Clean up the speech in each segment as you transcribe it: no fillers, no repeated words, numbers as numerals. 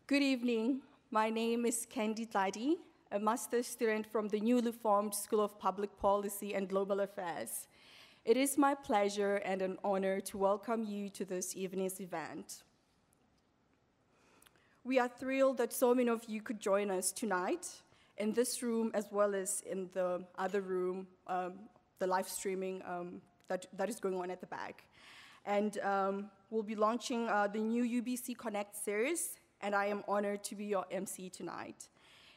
Good evening. My name is Candy Tladi, a master's student from the newly formed School of Public Policy and Global Affairs. It is my pleasure and an honor to welcome you to this evening's event. We are thrilled that so many of you could join us tonight in this room as well as in the other room, the live streaming that is going on at the back. And we'll be launching the new UBC Connects series, and I am honored to be your MC tonight.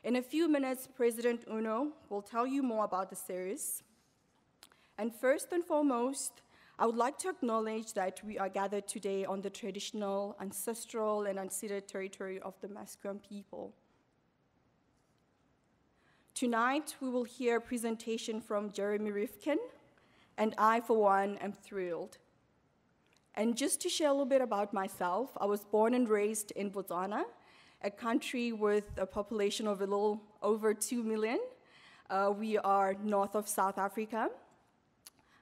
In a few minutes, President Uno will tell you more about the series. And first and foremost, I would like to acknowledge that we are gathered today on the traditional, ancestral, and unceded territory of the Musqueam people. Tonight, we will hear a presentation from Jeremy Rifkin, and I, for one, am thrilled. And just to share a little bit about myself, I was born and raised in Botswana, a country with a population of a little over 2 million. We are north of South Africa.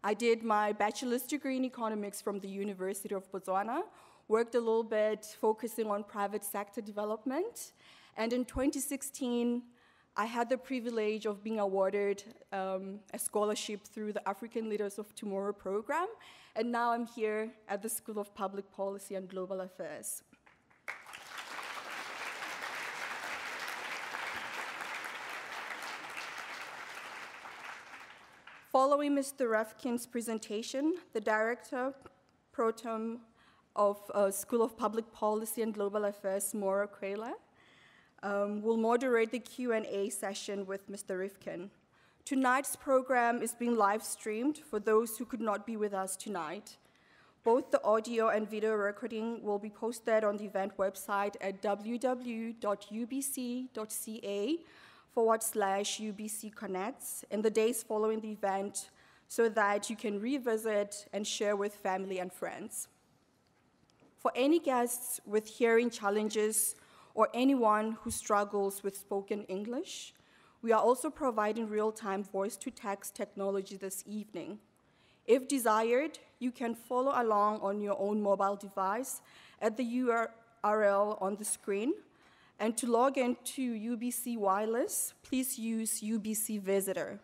I did my bachelor's degree in economics from the University of Botswana, worked a little bit focusing on private sector development, and in 2016, I had the privilege of being awarded a scholarship through the African Leaders of Tomorrow program, and now I'm here at the School of Public Policy and Global Affairs. Following Mr. Rifkin's presentation, the Director Pro Tem of School of Public Policy and Global Affairs, Maura Kwela, will moderate the Q&A session with Mr. Rifkin. Tonight's program is being live streamed for those who could not be with us tonight. Both the audio and video recording will be posted on the event website at www.ubc.ca/UBC Connects in the days following the event so that you can revisit and share with family and friends. For any guests with hearing challenges or anyone who struggles with spoken English, we are also providing real-time voice-to-text technology this evening. If desired, you can follow along on your own mobile device at the URL on the screen. And to log into UBC Wireless, please use UBC Visitor.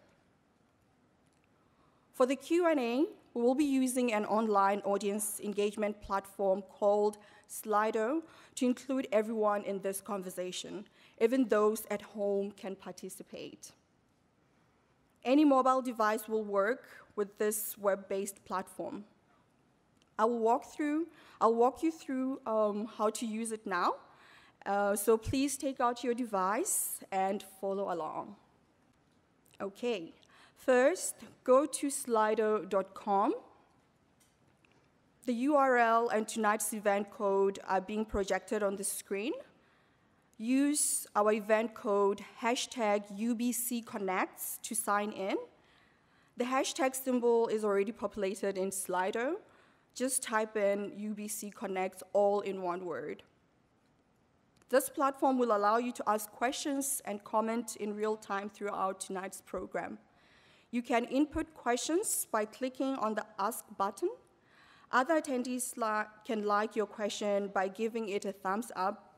For the Q&A, we will be using an online audience engagement platform called Slido to include everyone in this conversation. Even those at home can participate. Any mobile device will work with this web-based platform. I'll walk you through how to use it now. So please take out your device and follow along. Okay, first, go to slido.com. The URL and tonight's event code are being projected on the screen. Use our event code #UBCConnects to sign in. The hashtag symbol is already populated in Slido. Just type in UBC Connects all in one word. This platform will allow you to ask questions and comment in real time throughout tonight's program. You can input questions by clicking on the Ask button. Other attendees can like your question by giving it a thumbs up.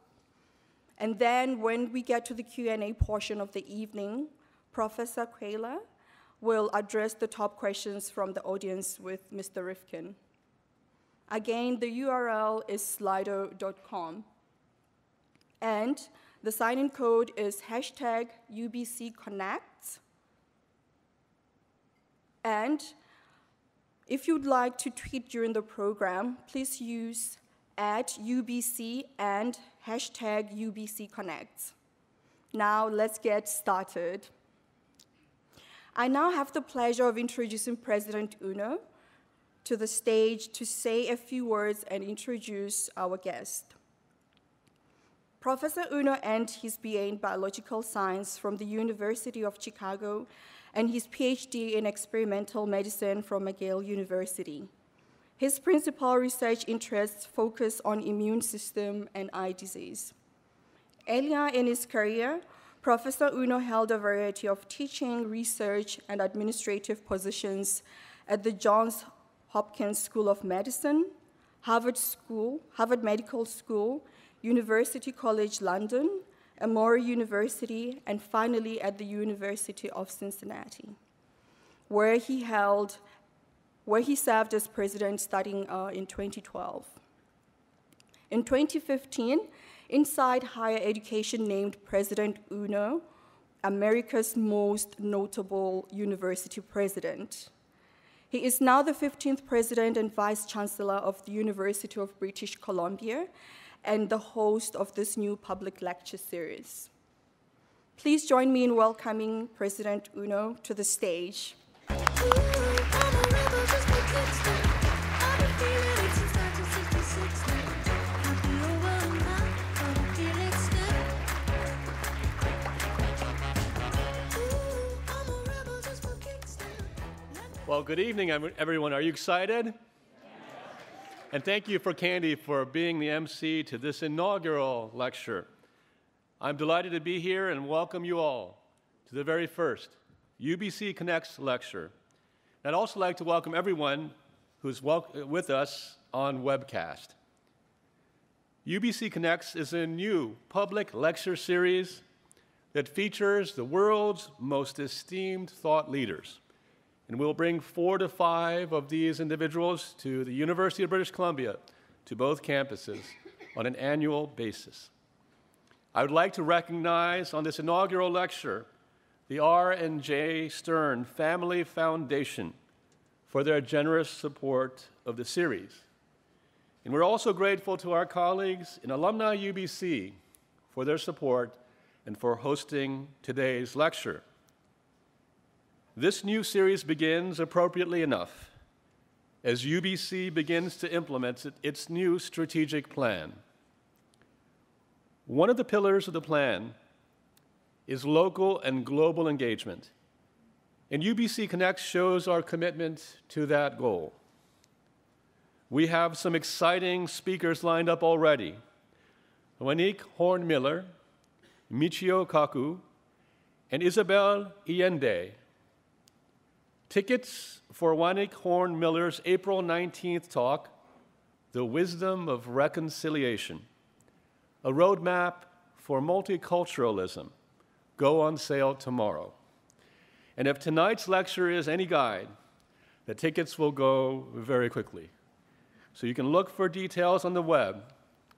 And then when we get to the Q&A portion of the evening, Professor Kwela will address the top questions from the audience with Mr. Rifkin. Again, the URL is slido.com. And the sign-in code is #UBCConnects. And if you'd like to tweet during the program, please use @UBC and #UBCConnects. Now let's get started. I now have the pleasure of introducing President Uno to the stage to say a few words and introduce our guest. Professor Uno earned his BA in Biological Science from the University of Chicago and his PhD in Experimental Medicine from McGill University. His principal research interests focus on immune system and eye disease. Earlier in his career, Professor Uno held a variety of teaching, research, and administrative positions at the Johns Hopkins School of Medicine, Harvard Medical School, University College London, Emory University, and finally at the University of Cincinnati, where he served as president starting in 2012. In 2015, Inside Higher Education named President Uno America's most notable university president. He is now the 15th president and vice chancellor of the University of British Columbia and the host of this new public lecture series. Please join me in welcoming President Uno to the stage. Well, good evening, everyone. Are you excited? Yes. And thank you for Candy for being the MC to this inaugural lecture. I'm delighted to be here and welcome you all to the very first UBC Connects lecture. I'd also like to welcome everyone who's with us on webcast. UBC Connects is a new public lecture series that features the world's most esteemed thought leaders. And we'll bring 4 to 5 of these individuals to the University of British Columbia, to both campuses, on an annual basis. I would like to recognize on this inaugural lecture the R&J Stern Family Foundation for their generous support of the series. And we're also grateful to our colleagues in Alumni UBC for their support and for hosting today's lecture. This new series begins, appropriately enough, as UBC begins to implement its new strategic plan. One of the pillars of the plan is local and global engagement, and UBC Connects shows our commitment to that goal. We have some exciting speakers lined up already. Wanik Horn-Miller, Michio Kaku, and Isabel Allende. Tickets for Wanik Horn-Miller's April 19th talk, The Wisdom of Reconciliation, a roadmap for multiculturalism, go on sale tomorrow. And if tonight's lecture is any guide, the tickets will go very quickly. So you can look for details on the web,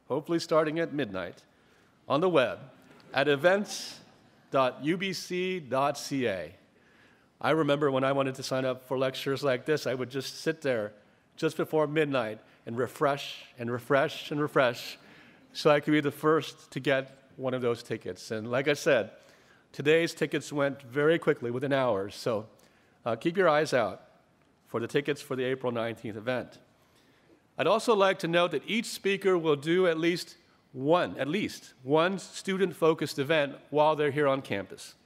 hopefully starting at midnight, on the web at events.ubc.ca. I remember when I wanted to sign up for lectures like this, I would just sit there just before midnight and refresh and refresh and refresh so I could be the first to get one of those tickets. And like I said, today's tickets went very quickly, within hours, so keep your eyes out for the tickets for the April 19th event. I'd also like to note that each speaker will do at least one student-focused event while they're here on campus.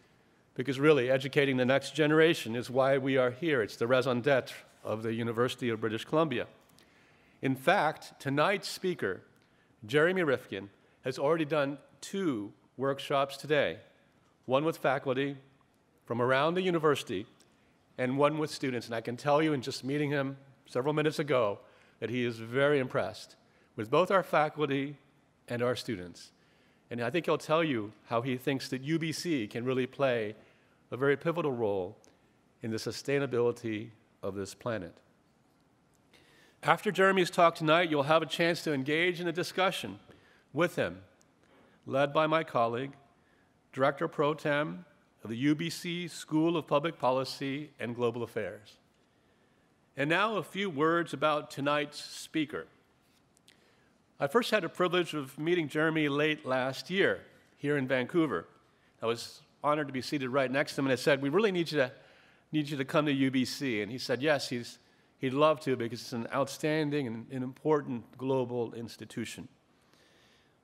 Because really, educating the next generation is why we are here. It's the raison d'etre of the University of British Columbia. In fact, tonight's speaker, Jeremy Rifkin, has already done 2 workshops today, one with faculty from around the university and one with students. And I can tell you in just meeting him several minutes ago that he is very impressed with both our faculty and our students. And I think he'll tell you how he thinks that UBC can really play a very pivotal role in the sustainability of this planet. After Jeremy's talk tonight, you'll have a chance to engage in a discussion with him, led by my colleague, Director Pro Tem of the UBC School of Public Policy and Global Affairs. And now a few words about tonight's speaker. I first had the privilege of meeting Jeremy late last year here in Vancouver. I was honored to be seated right next to him, and I said, "We really need you to come to UBC." And he said, yes, he'd love to because it's an outstanding and an important global institution.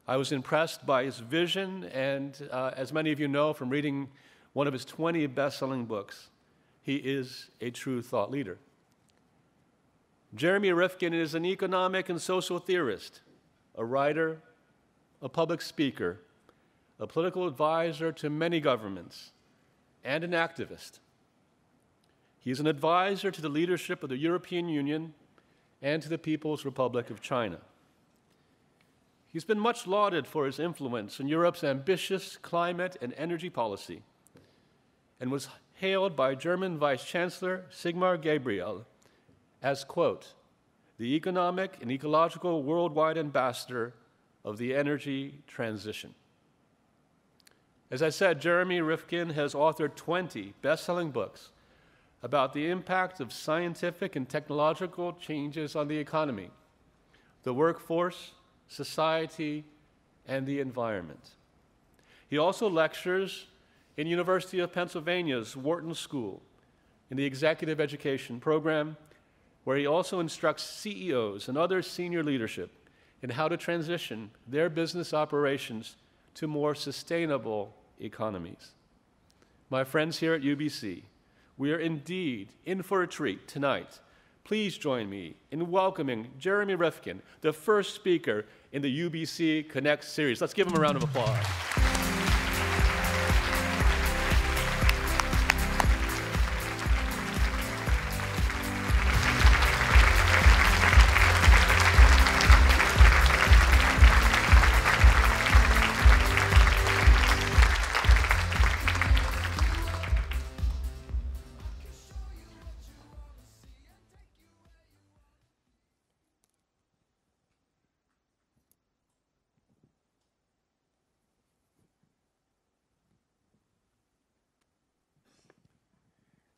I was impressed by his vision, and as many of you know from reading one of his 20 best-selling books, he is a true thought leader. Jeremy Rifkin is an economic and social theorist, a writer, a public speaker, a political advisor to many governments, and an activist. He is an advisor to the leadership of the European Union and to the People's Republic of China. He's been much lauded for his influence in Europe's ambitious climate and energy policy, and was hailed by German Vice Chancellor Sigmar Gabriel as, quote, the economic and ecological worldwide ambassador of the energy transition. As I said, Jeremy Rifkin has authored 20 best-selling books about the impact of scientific and technological changes on the economy, the workforce, society, and the environment. He also lectures in University of Pennsylvania's Wharton School in the Executive Education program, where he also instructs CEOs and other senior leadership in how to transition their business operations to more sustainable economies. My friends here at UBC, we are indeed in for a treat tonight. Please join me in welcoming Jeremy Rifkin, the first speaker in the UBC Connects series. Let's give him a round of applause.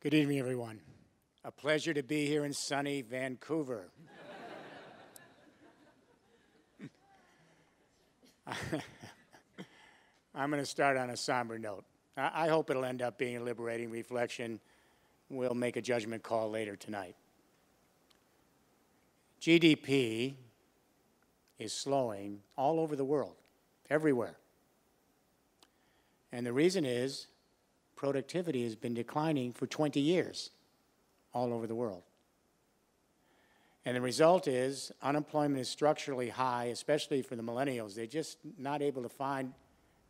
Good evening, everyone. A pleasure to be here in sunny Vancouver. I'm going to start on a somber note. I hope it'll end up being a liberating reflection. We'll make a judgment call later tonight. GDP is slowing all over the world, everywhere. And the reason is productivity has been declining for 20 years all over the world. And the result is unemployment is structurally high, especially for the millennials. They're just not able to find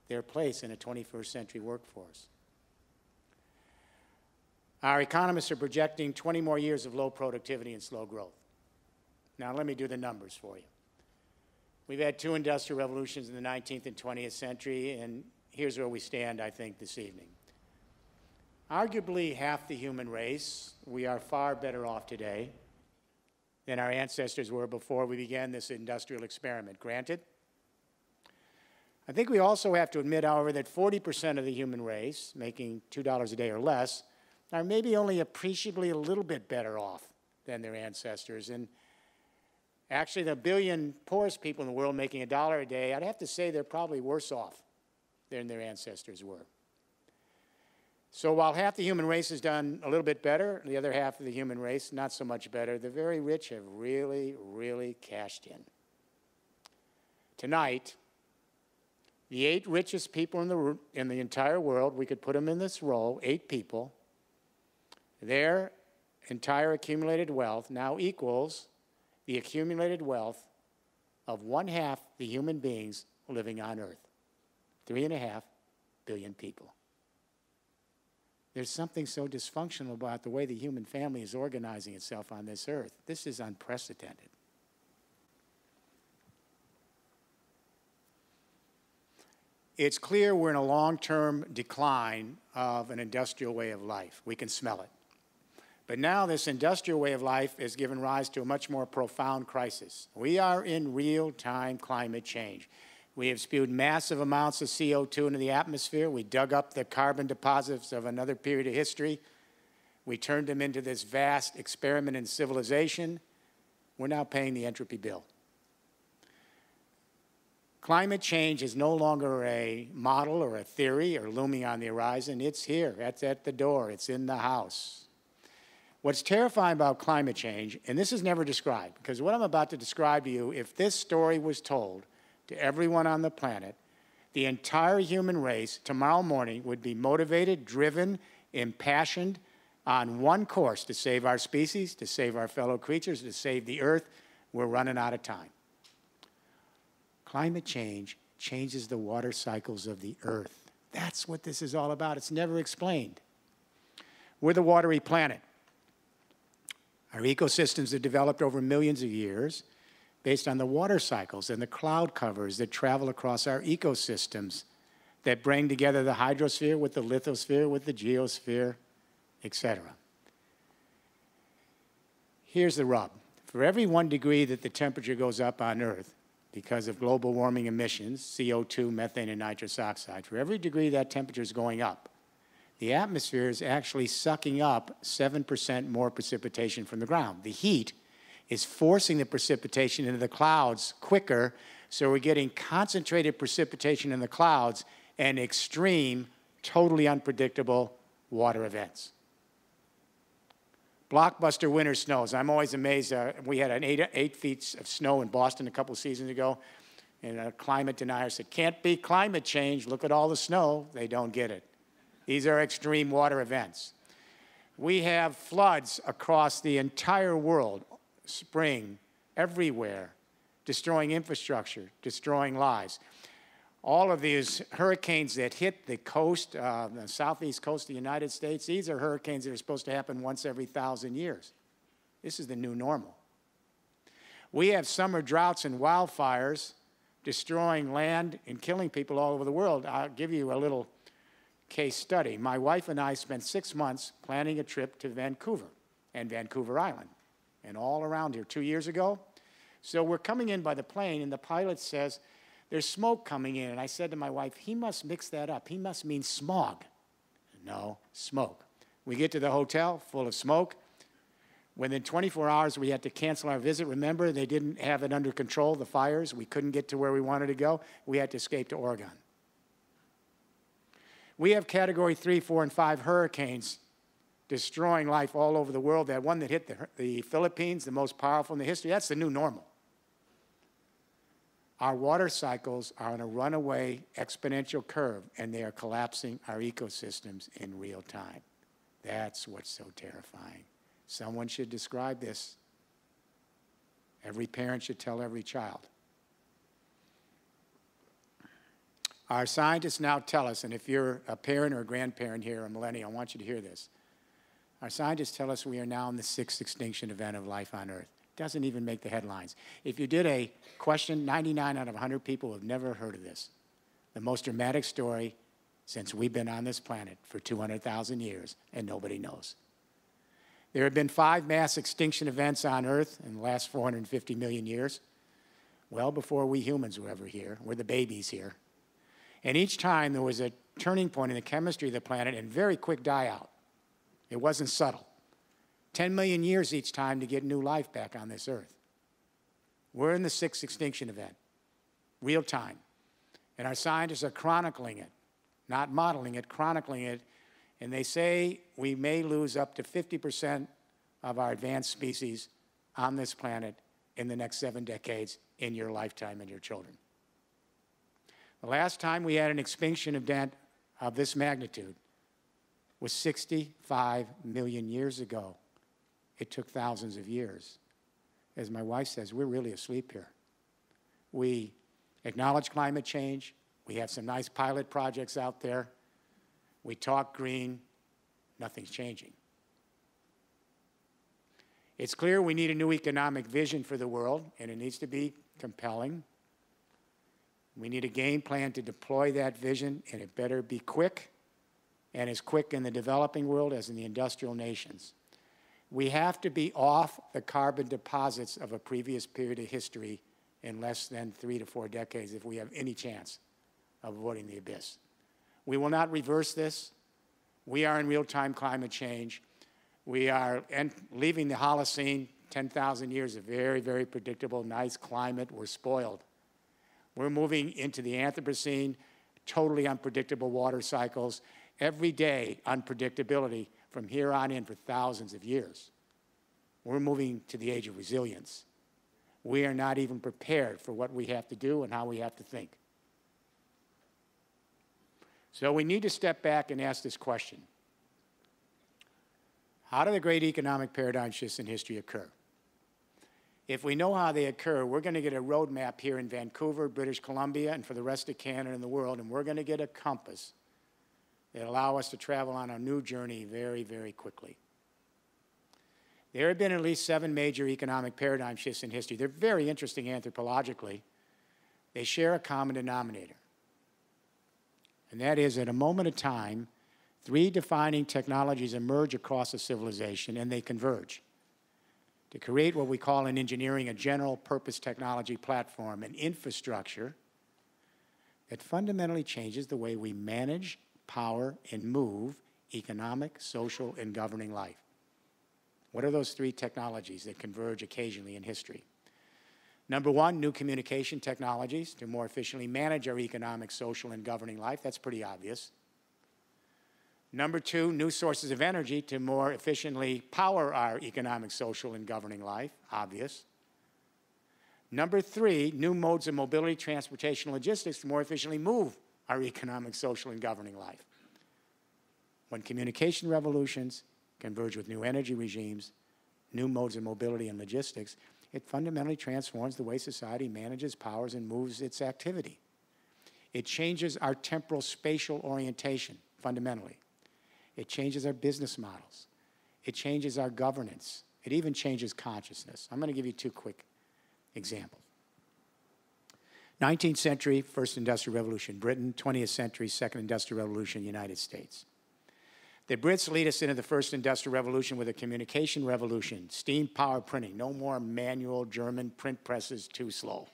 their place in a 21st century workforce. Our economists are projecting 20 more years of low productivity and slow growth. Now let me do the numbers for you. We've had two industrial revolutions in the 19th and 20th century, and here's where we stand, I think, this evening. Arguably half the human race, we are far better off today than our ancestors were before we began this industrial experiment. Granted, I think we also have to admit, however, that 40% of the human race, making $2 a day or less, are maybe only appreciably a little bit better off than their ancestors. And actually, the billion poorest people in the world making $1 a day, I'd have to say they're probably worse off than their ancestors were. So while half the human race has done a little bit better, the other half of the human race not so much better, the very rich have really, really cashed in. Tonight, the 8 richest people in the entire world, we could put them in this row, 8 people, their entire accumulated wealth now equals the accumulated wealth of 1/2 the human beings living on Earth. 3.5 billion people. There's something so dysfunctional about the way the human family is organizing itself on this earth. This is unprecedented. It's clear we're in a long-term decline of an industrial way of life. We can smell it. But now this industrial way of life has given rise to a much more profound crisis. We are in real-time climate change. We have spewed massive amounts of CO2 into the atmosphere. We dug up the carbon deposits of another period of history. We turned them into this vast experiment in civilization. We're now paying the entropy bill. Climate change is no longer a model or a theory or looming on the horizon. It's here. It's at the door. It's in the house. What's terrifying about climate change, and this is never described, because what I'm about to describe to you, if this story was told to everyone on the planet, the entire human race tomorrow morning would be motivated, driven, impassioned on one course: to save our species, to save our fellow creatures, to save the earth. We're running out of time. Climate change changes the water cycles of the earth. That's what this is all about. It's never explained. We're the watery planet. Our ecosystems have developed over millions of years based on the water cycles and the cloud covers that travel across our ecosystems that bring together the hydrosphere with the lithosphere, with the geosphere, etc. Here's the rub. For every 1 degree that the temperature goes up on Earth because of global warming emissions, CO2, methane, and nitrous oxide, for every degree that temperature is going up, the atmosphere is actually sucking up 7% more precipitation from the ground. The heat is forcing the precipitation into the clouds quicker, so we're getting concentrated precipitation in the clouds and extreme, totally unpredictable water events. Blockbuster winter snows. I'm always amazed. We had an 8 feet of snow in Boston a couple seasons ago, and a climate denier said, "Can't be climate change. Look at all the snow." They don't get it. These are extreme water events. We have floods across the entire world, spring, everywhere, destroying infrastructure, destroying lives. All of these hurricanes that hit the coast, the southeast coast of the United States, these are hurricanes that are supposed to happen once every 1,000 years. This is the new normal. We have summer droughts and wildfires destroying land and killing people all over the world. I'll give you a little case study. My wife and I spent 6 months planning a trip to Vancouver and Vancouver Island and all around here 2 years ago. So we're coming in by the plane, and the pilot says, "There's smoke coming in." And I said to my wife, "He must mix that up. He must mean smog." No, smoke. We get to the hotel, full of smoke. Within 24 hours, we had to cancel our visit. Remember, they didn't have it under control, the fires. We couldn't get to where we wanted to go. We had to escape to Oregon. We have Category 3, 4, and 5 hurricanes destroying life all over the world. That one that hit the Philippines, the most powerful in the history, that's the new normal. Our water cycles are on a runaway exponential curve, and they are collapsing our ecosystems in real time. That's what's so terrifying. Someone should describe this. Every parent should tell every child. Our scientists now tell us, and if you're a parent or a grandparent here, a millennial, I want you to hear this. Our scientists tell us we are now in the 6th extinction event of life on Earth. Doesn't even make the headlines. If you did a question, 99 out of 100 people have never heard of this. The most dramatic story since we've been on this planet for 200,000 years, and nobody knows. There have been 5 mass extinction events on Earth in the last 450 million years, well before we humans were ever here. We're the babies here. And each time there was a turning point in the chemistry of the planet and very quick die-out. It wasn't subtle. 10 million years each time to get new life back on this Earth. We're in the 6th extinction event, real time. And our scientists are chronicling it, not modeling it, chronicling it. And they say we may lose up to 50% of our advanced species on this planet in the next 7 decades in your lifetime and your children. The last time we had an extinction event of this magnitude was 65 million years ago. It took thousands of years. As my wife says, we're really asleep here. We acknowledge climate change. We have some nice pilot projects out there. We talk green. Nothing's changing. It's clear we need a new economic vision for the world, and it needs to be compelling. We need a game plan to deploy that vision, and it better be quick, and as quick in the developing world as in the industrial nations. We have to be off the carbon deposits of a previous period of history in less than 3 to 4 decades if we have any chance of avoiding the abyss. We will not reverse this. We are in real-time climate change. We are leaving the Holocene, 10,000 years of very, very predictable, nice climate. We're spoiled. We're moving into the Anthropocene, totally unpredictable water cycles. Every day, unpredictability from here on in for thousands of years. We're moving to the age of resilience. We are not even prepared for what we have to do and how we have to think. So we need to step back and ask this question. How do the great economic paradigm shifts in history occur? If we know how they occur, we're going to get a roadmap here in Vancouver, British Columbia, and for the rest of Canada and the world, and we're going to get a compass that allow us to travel on a new journey very, very quickly. There have been at least 7 major economic paradigm shifts in history. They're very interesting anthropologically. They share a common denominator. And that is, at a moment of time, 3 defining technologies emerge across a civilization and they converge to create what we call in engineering a general purpose technology platform, an infrastructure that fundamentally changes the way we manage, power, and move economic, social, and governing life. What are those 3 technologies that converge occasionally in history? Number 1, new communication technologies to more efficiently manage our economic, social, and governing life. That's pretty obvious. Number 2, new sources of energy to more efficiently power our economic, social, and governing life. Obvious. Number 3, new modes of mobility, transportation, logistics to more efficiently move our economic, social, and governing life. When communication revolutions converge with new energy regimes, new modes of mobility and logistics, it fundamentally transforms the way society manages, powers, and moves its activity. It changes our temporal spatial orientation, fundamentally. It changes our business models. It changes our governance. It even changes consciousness. I'm going to give you 2 quick examples. 19th century, First Industrial Revolution, Britain. 20th century, Second Industrial Revolution, United States. The Brits lead us into the First Industrial Revolution with a communication revolution, steam power printing, no more manual German print presses, too slow.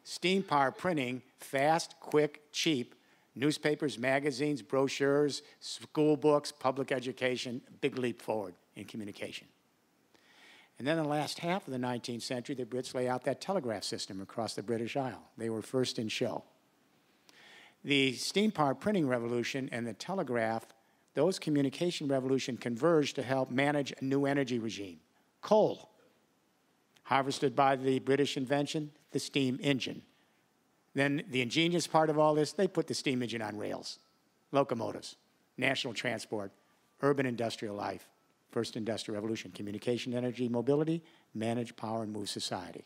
Steam power printing, fast, quick, cheap, newspapers, magazines, brochures, school books, public education, big leap forward in communication. And then in the last half of the 19th century, the Brits lay out that telegraph system across the British Isle. They were first in show. The steam power printing revolution and the telegraph, those communication revolution converged to help manage a new energy regime. Coal, harvested by the British invention, the steam engine. Then the ingenious part of all this, they put the steam engine on rails, locomotives, national transport, urban industrial life, First Industrial Revolution, communication, energy, mobility, manage, power, and move society.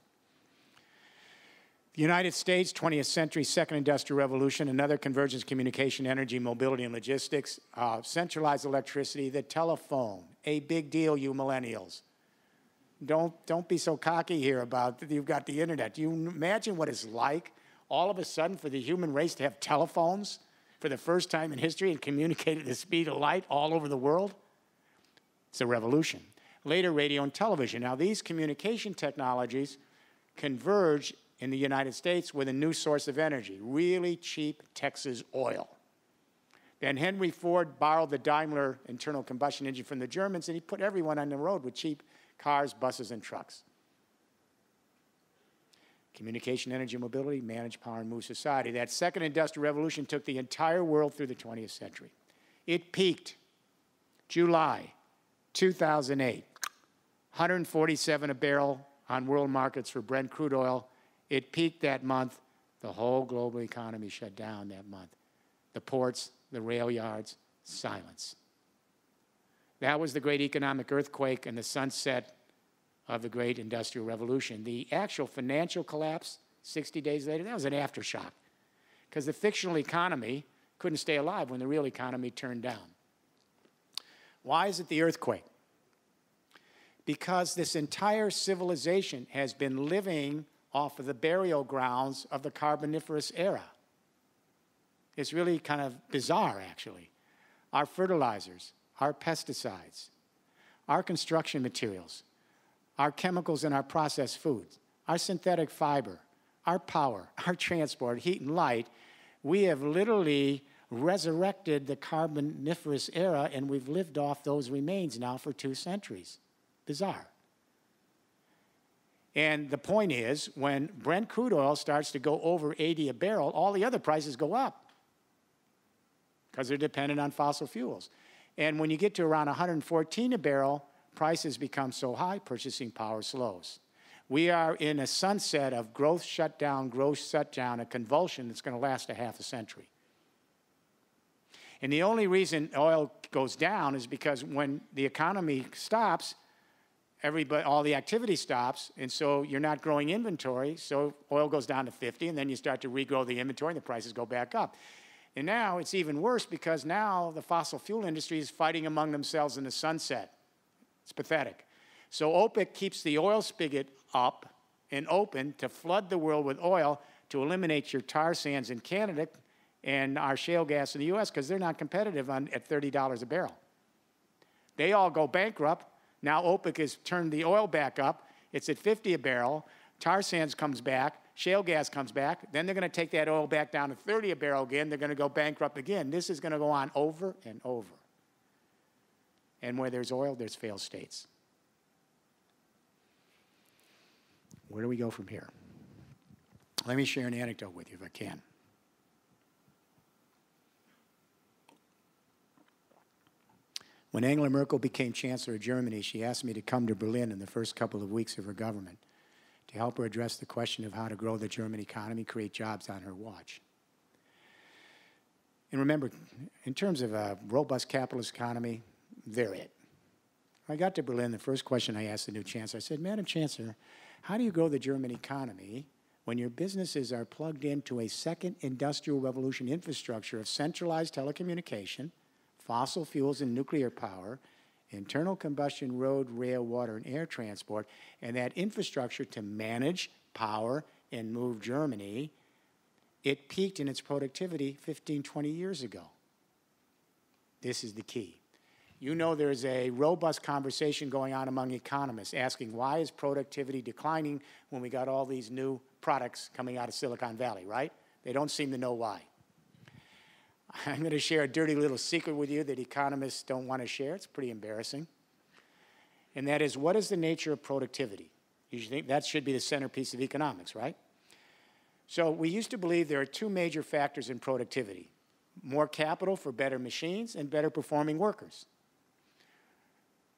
The United States, 20th century, Second Industrial Revolution, another convergence, communication, energy, mobility, and logistics, centralized electricity, the telephone, a big deal, you millennials. Don't be so cocky here about you've got the internet. Do you imagine what it's like all of a sudden for the human race to have telephones for the first time in history and communicate at the speed of light all over the world? It's a revolution. Later, radio and television. Now, these communication technologies converge in the United States with a new source of energy, really cheap Texas oil. Then Henry Ford borrowed the Daimler internal combustion engine from the Germans, and he put everyone on the road with cheap cars, buses, and trucks. Communication, energy, mobility, manage, power, and move society. That Second Industrial Revolution took the entire world through the 20th century. It peaked July 2008, 147 a barrel on world markets for Brent crude oil. It peaked that month. The whole global economy shut down that month. The ports, the rail yards, silence. That was the great economic earthquake and the sunset of the great industrial revolution. The actual financial collapse 60 days later, that was an aftershock because the fictional economy couldn't stay alive when the real economy turned down. Why is it the earthquake? Because this entire civilization has been living off of the burial grounds of the Carboniferous era. It's really kind of bizarre, actually. Our fertilizers, our pesticides, our construction materials, our chemicals in our processed foods, our synthetic fiber, our power, our transport, heat and light, we have literally resurrected the Carboniferous era, and we've lived off those remains now for 2 centuries. Bizarre. And the point is, when Brent crude oil starts to go over 80 a barrel, all the other prices go up because they're dependent on fossil fuels. And when you get to around 114 a barrel, prices become so high, purchasing power slows. We are in a sunset of growth shutdown, a convulsion that's going to last a half a century. And the only reason oil goes down is because when the economy stops, all the activity stops, and so you're not growing inventory, so oil goes down to 50, and then you start to regrow the inventory, and the prices go back up. And now it's even worse because now the fossil fuel industry is fighting among themselves in the sunset. It's pathetic. So OPEC keeps the oil spigot up and open to flood the world with oil to eliminate your tar sands in Canada and our shale gas in the U.S. because they're not competitive at $30 a barrel. They all go bankrupt. Now OPEC has turned the oil back up. It's at 50 a barrel. Tar sands comes back. Shale gas comes back. Then they're going to take that oil back down to 30 a barrel again. They're going to go bankrupt again. This is going to go on over and over. And where there's oil, there's failed states. Where do we go from here? Let me share an anecdote with you if I can. When Angela Merkel became Chancellor of Germany, she asked me to come to Berlin in the first couple of weeks of her government to help her address the question of how to grow the German economy, create jobs on her watch. And remember, in terms of a robust capitalist economy, they're it. When I got to Berlin, the first question I asked the new Chancellor, I said, Madam Chancellor, how do you grow the German economy when your businesses are plugged into a second industrial revolution infrastructure of centralized telecommunication, fossil fuels and nuclear power, internal combustion road, rail, water, and air transport, and that infrastructure to manage, power, and move Germany, it peaked in its productivity 15, 20 years ago. This is the key. You know there's a robust conversation going on among economists asking why is productivity declining when we got all these new products coming out of Silicon Valley, right? They don't seem to know why. I'm going to share a dirty little secret with you that economists don't want to share. It's pretty embarrassing. And that is, what is the nature of productivity? You should think that should be the centerpiece of economics, right? So we used to believe there are two major factors in productivity: more capital for better machines and better performing workers.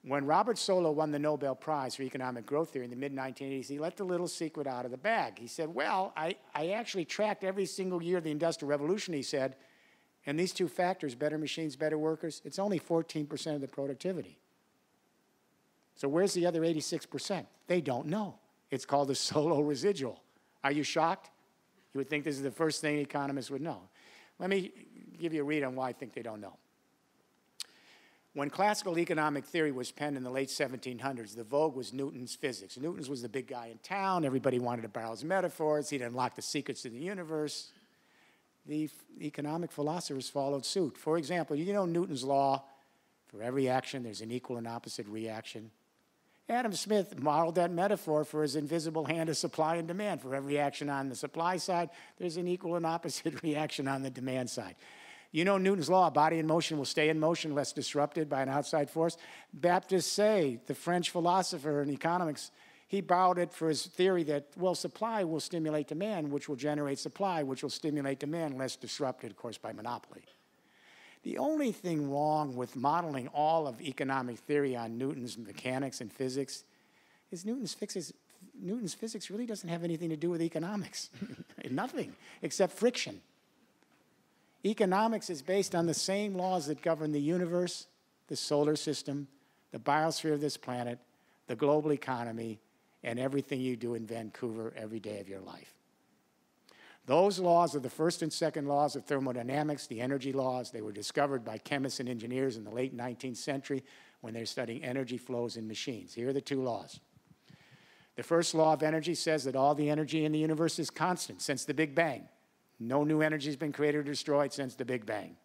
When Robert Solow won the Nobel Prize for economic growth theory in the mid-1980s, he let the little secret out of the bag. He said, well, I actually tracked every single year of the Industrial Revolution, he said, and these two factors, better machines, better workers, it's only 14% of the productivity. So where's the other 86%? They don't know. It's called the Solow residual. Are you shocked? You would think this is the first thing economists would know. Let me give you a read on why I think they don't know. When classical economic theory was penned in the late 1700s, the vogue was Newton's physics. Newton was the big guy in town. Everybody wanted to borrow his metaphors. He'd unlock the secrets of the universe. The economic philosophers followed suit. For example, you know Newton's law, for every action, there's an equal and opposite reaction. Adam Smith modeled that metaphor for his invisible hand of supply and demand. For every action on the supply side, there's an equal and opposite reaction on the demand side. You know Newton's law, a body in motion will stay in motion unless disrupted by an outside force. Baptiste Say, the French philosopher and economics, he borrowed it for his theory that, well, supply will stimulate demand, which will generate supply, which will stimulate demand, unless disrupted, of course, by monopoly. The only thing wrong with modeling all of economic theory on Newton's mechanics and physics is Newton's physics really doesn't have anything to do with economics. Nothing, except friction. Economics is based on the same laws that govern the universe, the solar system, the biosphere of this planet, the global economy, and everything you do in Vancouver every day of your life. Those laws are the first and second laws of thermodynamics, the energy laws. They were discovered by chemists and engineers in the late 19th century when they were studying energy flows in machines. Here are the two laws. The first law of energy says that all the energy in the universe is constant since the Big Bang. No new energy has been created or destroyed since the Big Bang.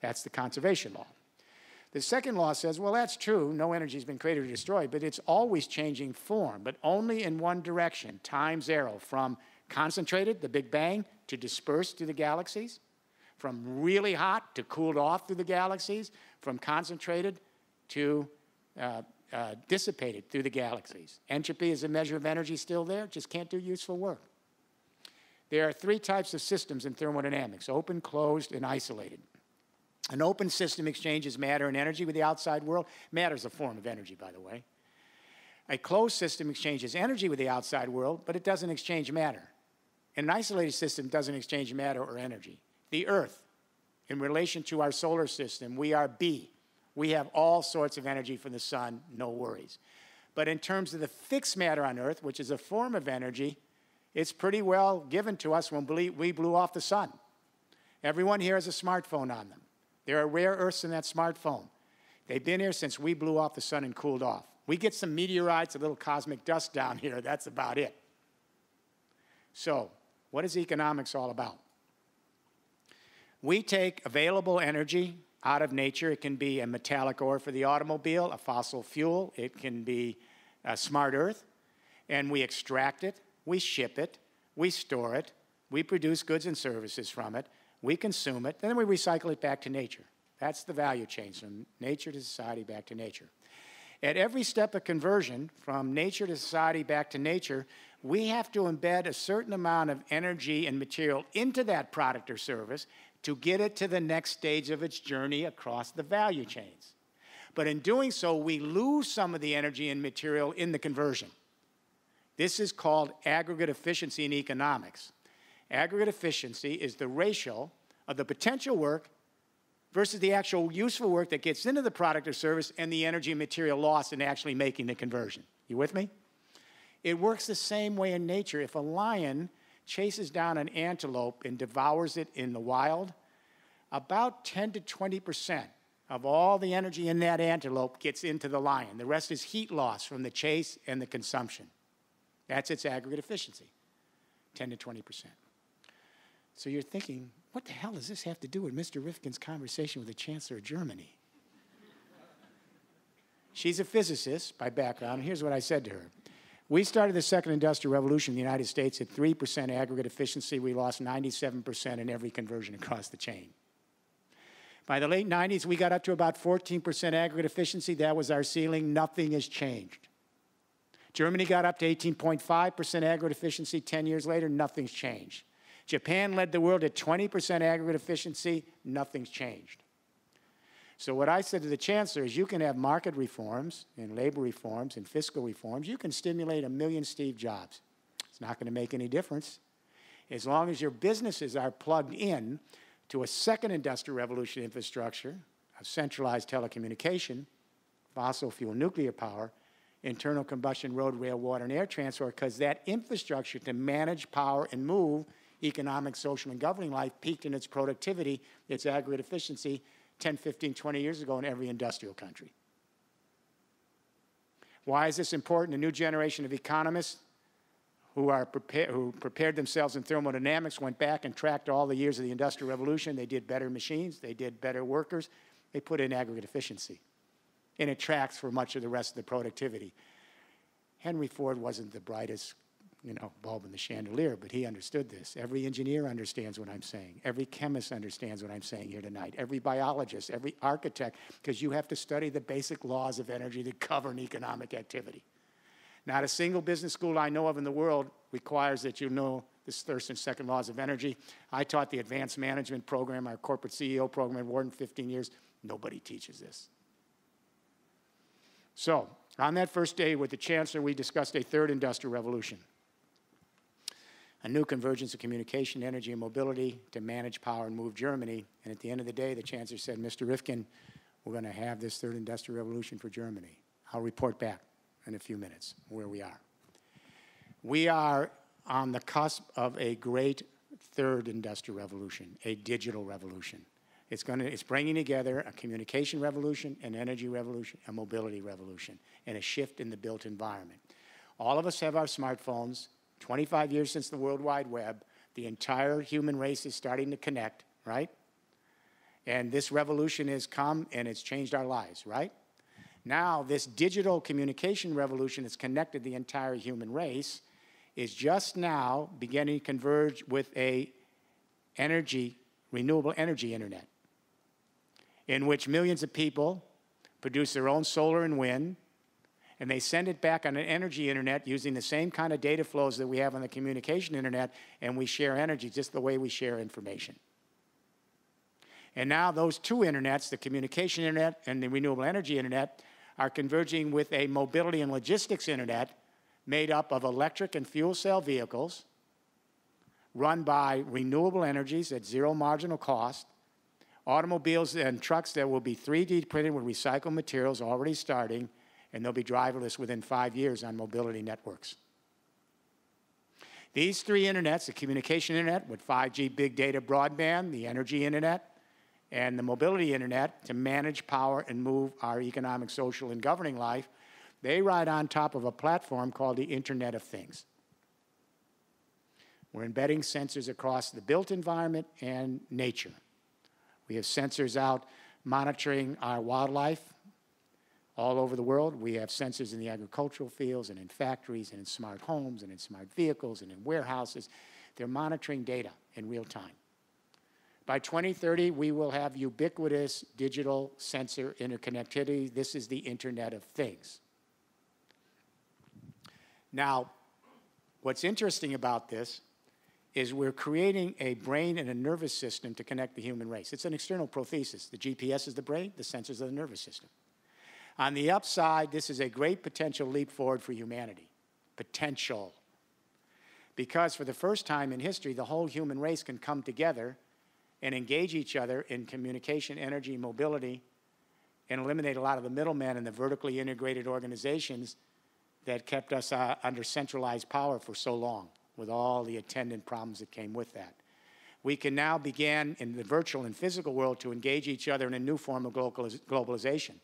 That's the conservation law. The second law says, well, that's true. No energy has been created or destroyed, but it's always changing form, but only in one direction, time zero, from concentrated, the Big Bang, to dispersed through the galaxies, from really hot to cooled off through the galaxies, from concentrated to dissipated through the galaxies. Entropy is a measure of energy still there, just can't do useful work. There are three types of systems in thermodynamics: open, closed, and isolated. An open system exchanges matter and energy with the outside world. Matter is a form of energy, by the way. A closed system exchanges energy with the outside world, but it doesn't exchange matter. And an isolated system doesn't exchange matter or energy. The Earth, in relation to our solar system, we are B. We have all sorts of energy from the sun, no worries. But in terms of the fixed matter on Earth, which is a form of energy, it's pretty well given to us when we blew off the sun. Everyone here has a smartphone on them. There are rare earths in that smartphone. They've been here since we blew off the sun and cooled off. We get some meteorites, a little cosmic dust down here, that's about it. So, what is economics all about? We take available energy out of nature. It can be a metallic ore for the automobile, a fossil fuel, it can be a smart earth, and we extract it, we ship it, we store it, we produce goods and services from it, we consume it, and then we recycle it back to nature. That's the value chain, from nature to society back to nature. At every step of conversion, from nature to society back to nature, we have to embed a certain amount of energy and material into that product or service to get it to the next stage of its journey across the value chains. But in doing so, we lose some of the energy and material in the conversion. This is called aggregate efficiency in economics. Aggregate efficiency is the ratio of the potential work versus the actual useful work that gets into the product or service and the energy and material lost in actually making the conversion. You with me? It works the same way in nature. If a lion chases down an antelope and devours it in the wild, about 10 to 20% of all the energy in that antelope gets into the lion. The rest is heat loss from the chase and the consumption. That's its aggregate efficiency, 10 to 20%. So you're thinking, what the hell does this have to do with Mr. Rifkin's conversation with the Chancellor of Germany? She's a physicist by background, and here's what I said to her. We started the second industrial revolution in the United States at 3% aggregate efficiency. We lost 97% in every conversion across the chain. By the late 90s, we got up to about 14% aggregate efficiency. That was our ceiling. Nothing has changed. Germany got up to 18.5% aggregate efficiency. 10 years later, nothing's changed. Japan led the world at 20% aggregate efficiency. Nothing's changed. So what I said to the Chancellor is, you can have market reforms and labor reforms and fiscal reforms. You can stimulate 1 million Steve Jobs. It's not going to make any difference. As long as your businesses are plugged in to a second industrial revolution infrastructure of centralized telecommunication, fossil fuel nuclear power, internal combustion road, rail, water, and air transport, because that infrastructure to manage power and move economic, social, and governing life peaked in its productivity, its aggregate efficiency, 10, 15, 20 years ago in every industrial country. Why is this important? A new generation of economists who prepared themselves in thermodynamics went back and tracked all the years of the Industrial Revolution. They did better machines. They did better workers. They put in aggregate efficiency. And it tracks for much of the rest of the productivity. Henry Ford wasn't the brightest bulb in the chandelier, but he understood this. Every engineer understands what I'm saying. Every chemist understands what I'm saying here tonight. Every biologist, every architect, because you have to study the basic laws of energy that govern economic activity. Not a single business school I know of in the world requires that you know this first and second laws of energy. I taught the advanced management program, our corporate CEO program at Wharton, 15 years. Nobody teaches this. So, on that first day with the Chancellor, we discussed a third industrial revolution. A new convergence of communication, energy, and mobility to manage power and move Germany. And at the end of the day, the Chancellor said, Mr. Rifkin, we're going to have this third industrial revolution for Germany. I'll report back in a few minutes where we are. We are on the cusp of a great third industrial revolution, a digital revolution. It's bringing together a communication revolution, an energy revolution, a mobility revolution, and a shift in the built environment. All of us have our smartphones. 25 years since the World Wide Web, the entire human race is starting to connect, right? And this revolution has come and it's changed our lives, right? Now, this digital communication revolution that's connected the entire human race is just now beginning to converge with a renewable energy internet, in which millions of people produce their own solar and wind, and they send it back on an energy internet using the same kind of data flows that we have on the communication internet, and we share energy just the way we share information. And now those two internets, the communication internet and the renewable energy internet, are converging with a mobility and logistics internet made up of electric and fuel cell vehicles run by renewable energies at zero marginal cost, automobiles and trucks that will be 3D printed with recycled materials already starting, and they'll be driverless within 5 years on mobility networks. These three internets, the communication internet with 5G big data broadband, the energy internet, and the mobility internet to manage power and move our economic, social, and governing life, They ride on top of a platform called the Internet of Things. We're embedding sensors across the built environment and nature. We have sensors out monitoring our wildlife all over the world. We have sensors in the agricultural fields and in factories and in smart homes and in smart vehicles and in warehouses. They're monitoring data in real time. By 2030, we will have ubiquitous digital sensor interconnectivity. This is the Internet of Things. Now, what's interesting about this is we're creating a brain and a nervous system to connect the human race. It's an external prothesis. The GPS is the brain, the sensors are the nervous system. On the upside, this is a great potential leap forward for humanity. Potential. Because for the first time in history, the whole human race can come together and engage each other in communication, energy, mobility, and eliminate a lot of the middlemen and the vertically integrated organizations that kept us under centralized power for so long, with all the attendant problems that came with that. We can now begin in the virtual and physical world to engage each other in a new form of globalization.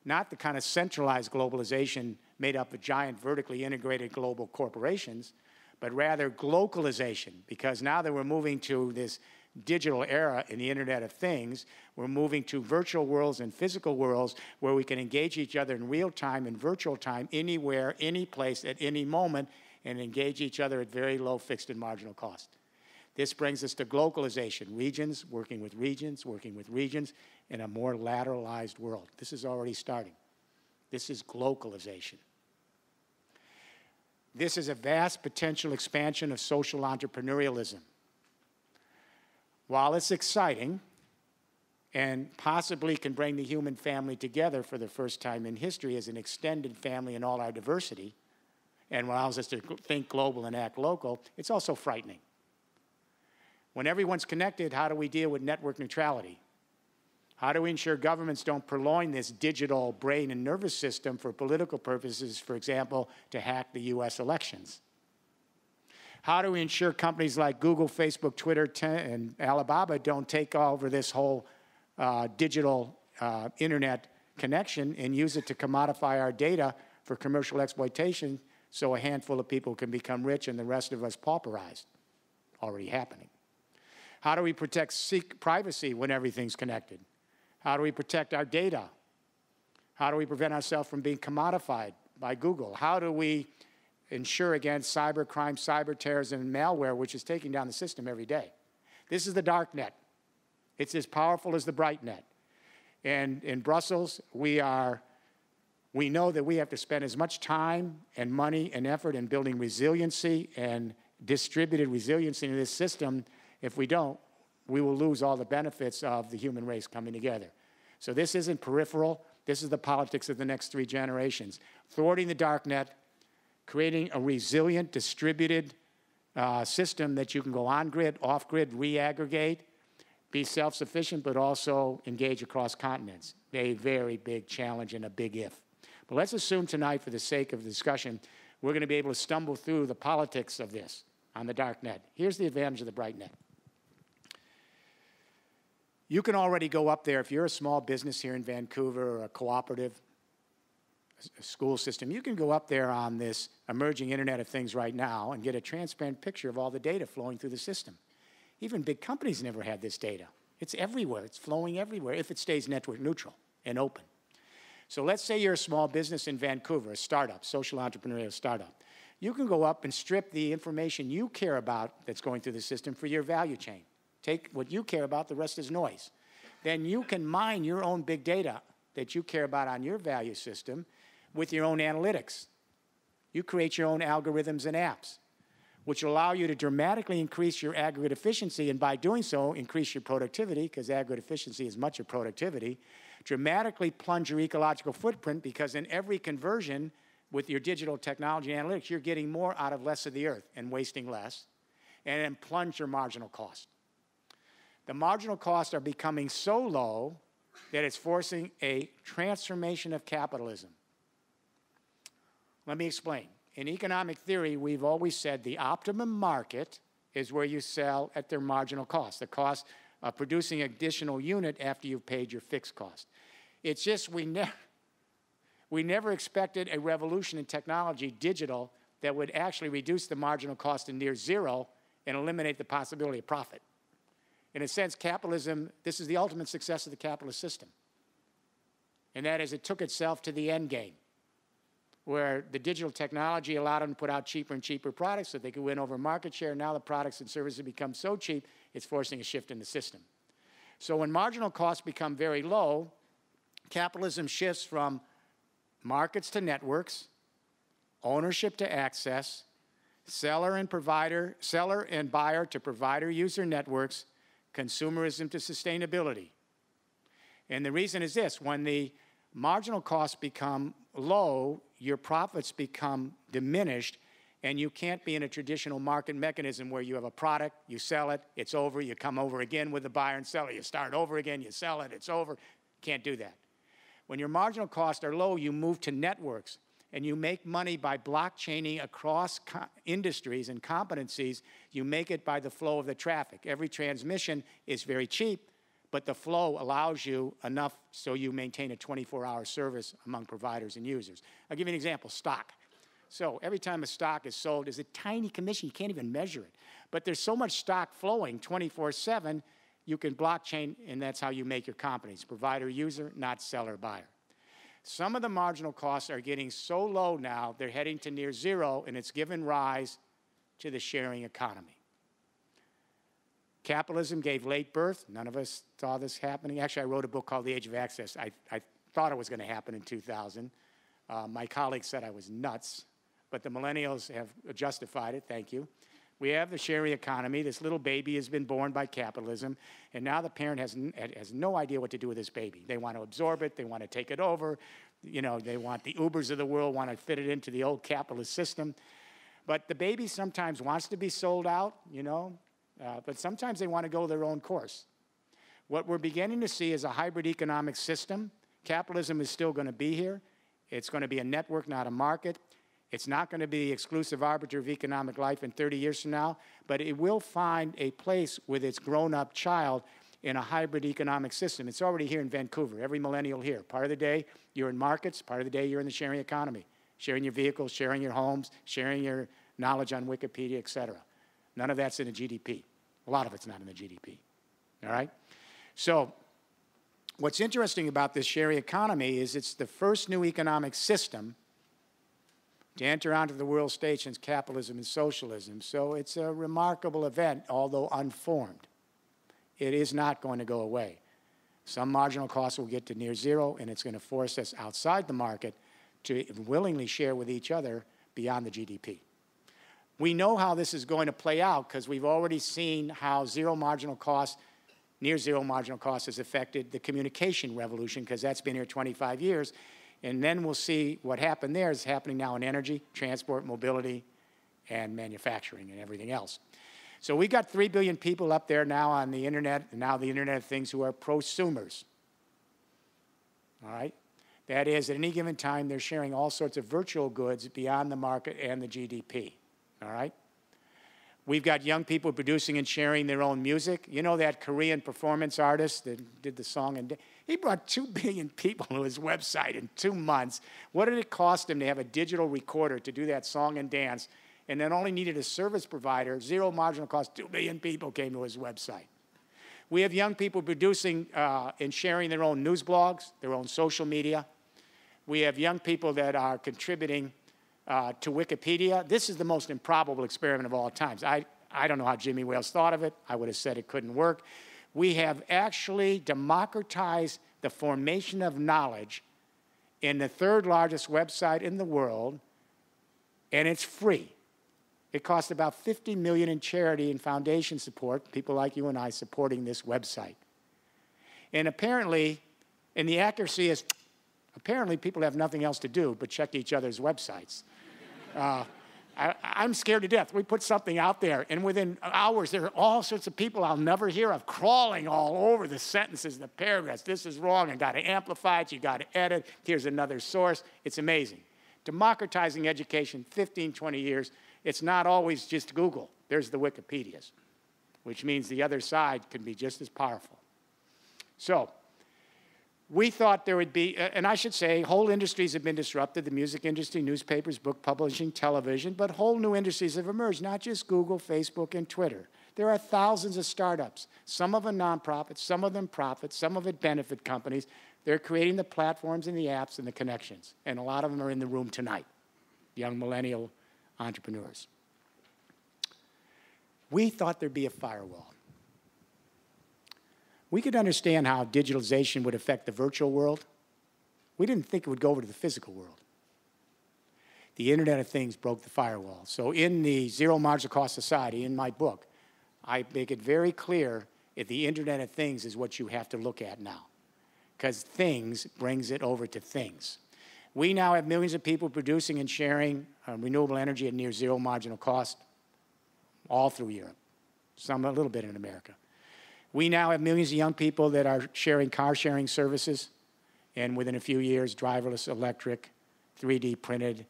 Not the kind of centralized globalization made up of giant vertically integrated global corporations, but rather glocalization, because now that we're moving to this digital era in the Internet of Things, we're moving to virtual worlds and physical worlds where we can engage each other in real time and virtual time, anywhere, any place, at any moment, and engage each other at very low fixed and marginal cost. This brings us to globalization, regions working with regions in a more lateralized world. This is already starting. This is globalization. This is a vast potential expansion of social entrepreneurialism. While it's exciting and possibly can bring the human family together for the first time in history as an extended family in all our diversity, and allows us to think global and act local, it's also frightening. When everyone's connected, how do we deal with network neutrality? How do we ensure governments don't purloin this digital brain and nervous system for political purposes, for example, to hack the US elections? How do we ensure companies like Google, Facebook, Twitter, and Alibaba don't take over this whole digital internet connection and use it to commodify our data for commercial exploitation so a handful of people can become rich and the rest of us pauperized? Already happening. How do we protect privacy when everything's connected? How do we protect our data? How do we prevent ourselves from being commodified by Google? How do we ensure against cybercrime, cyber terrorism, and malware, which is taking down the system every day? This is the dark net. It's as powerful as the bright net. And in Brussels, we know that we have to spend as much time and money and effort in building resiliency and distributed resiliency in this system. If we don't, we will lose all the benefits of the human race coming together. So this isn't peripheral. This is the politics of the next 3 generations. Thwarting the dark net, creating a resilient, distributed system that you can go on-grid, off-grid, re-aggregate, be self-sufficient, but also engage across continents. A very big challenge and a big if. But let's assume tonight, for the sake of the discussion, we're going to be able to stumble through the politics of this on the dark net. Here's the advantage of the bright net. You can already go up there, if you're a small business here in Vancouver or a cooperative, a school system, you can go up there on this emerging Internet of Things right now and get a transparent picture of all the data flowing through the system. Even big companies never had this data. It's everywhere. It's flowing everywhere if it stays network neutral and open. So let's say you're a small business in Vancouver, a startup, social entrepreneurial startup. You can go up and strip the information you care about that's going through the system for your value chain. Take what you care about, the rest is noise. Then you can mine your own big data that you care about on your value system with your own analytics. You create your own algorithms and apps, which will allow you to dramatically increase your aggregate efficiency, and by doing so, increase your productivity, because aggregate efficiency is much of productivity, dramatically plunge your ecological footprint, because in every conversion with your digital technology and analytics, you're getting more out of less of the earth and wasting less, and then plunge your marginal cost. The marginal costs are becoming so low that it's forcing a transformation of capitalism. Let me explain. In economic theory, we've always said the optimum market is where you sell at their marginal cost, the cost of producing an additional unit after you've paid your fixed cost. It's just we We never expected a revolution in technology, digital, that would actually reduce the marginal cost to near zero and eliminate the possibility of profit. In a sense, capitalism, this is the ultimate success of the capitalist system. And that is, it took itself to the end game, where the digital technology allowed them to put out cheaper and cheaper products so they could win over market share. Now the products and services become so cheap, it's forcing a shift in the system. So when marginal costs become very low, capitalism shifts from markets to networks, ownership to access, seller and buyer to provider-user networks, consumerism to sustainability. And the reason is this: when the marginal costs become low, your profits become diminished, and you can't be in a traditional market mechanism where you have a product, you sell it, it's over, you come over again with the buyer and seller, you start over again, you sell it, it's over. Can't do that. When your marginal costs are low, you move to networks, and you make money by blockchaining across industries and competencies. You make it by the flow of the traffic. Every transmission is very cheap, but the flow allows you enough so you maintain a 24-hour service among providers and users. I'll give you an example: stock. So every time a stock is sold, there's a tiny commission. You can't even measure it. But there's so much stock flowing 24/7, you can blockchain, and that's how you make your companies: provider-user, not seller-buyer. Some of the marginal costs are getting so low now, they're heading to near zero, and it's given rise to the sharing economy. Capitalism gave late birth. None of us saw this happening. Actually, I wrote a book called The Age of Access. I thought it was going to happen in 2000. My colleagues said I was nuts, but the millennials have justified it. Thank you. We have the sharing economy. This little baby has been born by capitalism, and now the parent has no idea what to do with this baby. They want to absorb it. They want to take it over. You know, they want the Ubers of the world, want to fit it into the old capitalist system. But the baby sometimes wants to be sold out, you know, but sometimes they want to go their own course. What we're beginning to see is a hybrid economic system. Capitalism is still going to be here. It's going to be a network, not a market. It's not going to be the exclusive arbiter of economic life in 30 years from now, but it will find a place with its grown-up child in a hybrid economic system. It's already here in Vancouver, every millennial here. Part of the day, you're in markets. Part of the day, you're in the sharing economy, sharing your vehicles, sharing your homes, sharing your knowledge on Wikipedia, et cetera. None of that's in the GDP. A lot of it's not in the GDP, all right? So what's interesting about this sharing economy is it's the first new economic system to enter onto the world stage since capitalism and socialism. So it's a remarkable event, although unformed. It is not going to go away. Some marginal costs will get to near zero, and it's going to force us outside the market to willingly share with each other beyond the GDP. We know how this is going to play out because we've already seen how zero marginal cost, near zero marginal cost has affected the communication revolution, because that's been here 25 years. And then we'll see what happened there is happening now in energy, transport, mobility, and manufacturing and everything else. So we've got 3 billion people up there now on the internet, and now the Internet of Things, who are prosumers. All right? That is, at any given time, they're sharing all sorts of virtual goods beyond the market and the GDP. All right? We've got young people producing and sharing their own music. You know that Korean performance artist that did the song and he brought 2 billion people to his website in 2 months. What did it cost him to have a digital recorder to do that song and dance, and then only needed a service provider, zero marginal cost, 2 billion people came to his website. We have young people producing and sharing their own news blogs, their own social media. We have young people that are contributing to Wikipedia. This is the most improbable experiment of all times. I don't know how Jimmy Wales thought of it. I would have said it couldn't work. We have actually democratized the formation of knowledge in the 3rd largest website in the world, and it's free. It costs about $50 million in charity and foundation support, people like you and I supporting this website. And apparently, and the accuracy is, apparently people have nothing else to do but check each other's websites. I'm scared to death. We put something out there, and within hours, there are all sorts of people I'll never hear of crawling all over the sentences, the paragraphs. This is wrong. I got to amplify it. You got to edit. Here's another source. It's amazing. Democratizing education, 15, 20 years. It's not always just Google. There's the Wikipedias, which means the other side can be just as powerful. So We thought there would be, and I should say, whole industries have been disrupted, the music industry, newspapers, book publishing, television, but whole new industries have emerged, not just Google, Facebook, and Twitter. There are thousands of startups, some of them nonprofits, some of them profits, some of it benefit companies. They're creating the platforms and the apps and the connections, and a lot of them are in the room tonight, young millennial entrepreneurs. We thought there'd be a firewall. We could understand how digitalization would affect the virtual world. We didn't think it would go over to the physical world. The Internet of Things broke the firewall. So in the Zero Marginal Cost Society, in my book, I make it very clear that the Internet of Things is what you have to look at now, because things brings it over to things. We now have millions of people producing and sharing renewable energy at near zero marginal cost all through Europe, some a little bit in America. We now have millions of young people that are sharing car sharing services, and within a few years, driverless, electric, 3D printed,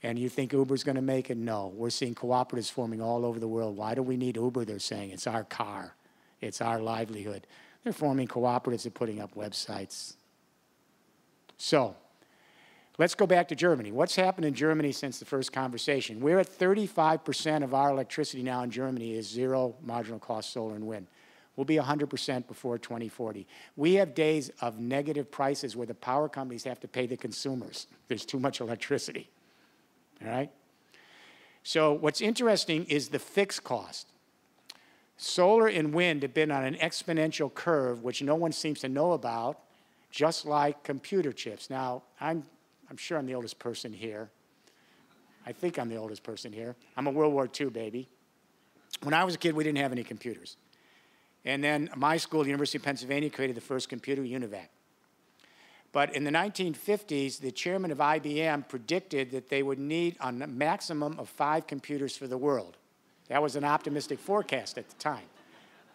and you think Uber's going to make it? No. We're seeing cooperatives forming all over the world. Why do we need Uber? They're saying it's our car. It's our livelihood. They're forming cooperatives and putting up websites. So let's go back to Germany. What's happened in Germany since the first conversation? We're at 35% of our electricity now in Germany is zero marginal cost solar and wind. We'll be 100% before 2040. We have days of negative prices where the power companies have to pay the consumers. There's too much electricity, all right? So what's interesting is the fixed cost. Solar and wind have been on an exponential curve, which no one seems to know about, just like computer chips. Now, I'm sure I'm the oldest person here. I think I'm the oldest person here. I'm a World War II baby. When I was a kid, we didn't have any computers. And then my school, the University of Pennsylvania, created the first computer, UNIVAC. But in the 1950s, the chairman of IBM predicted that they would need a maximum of 5 computers for the world. That was an optimistic forecast at the time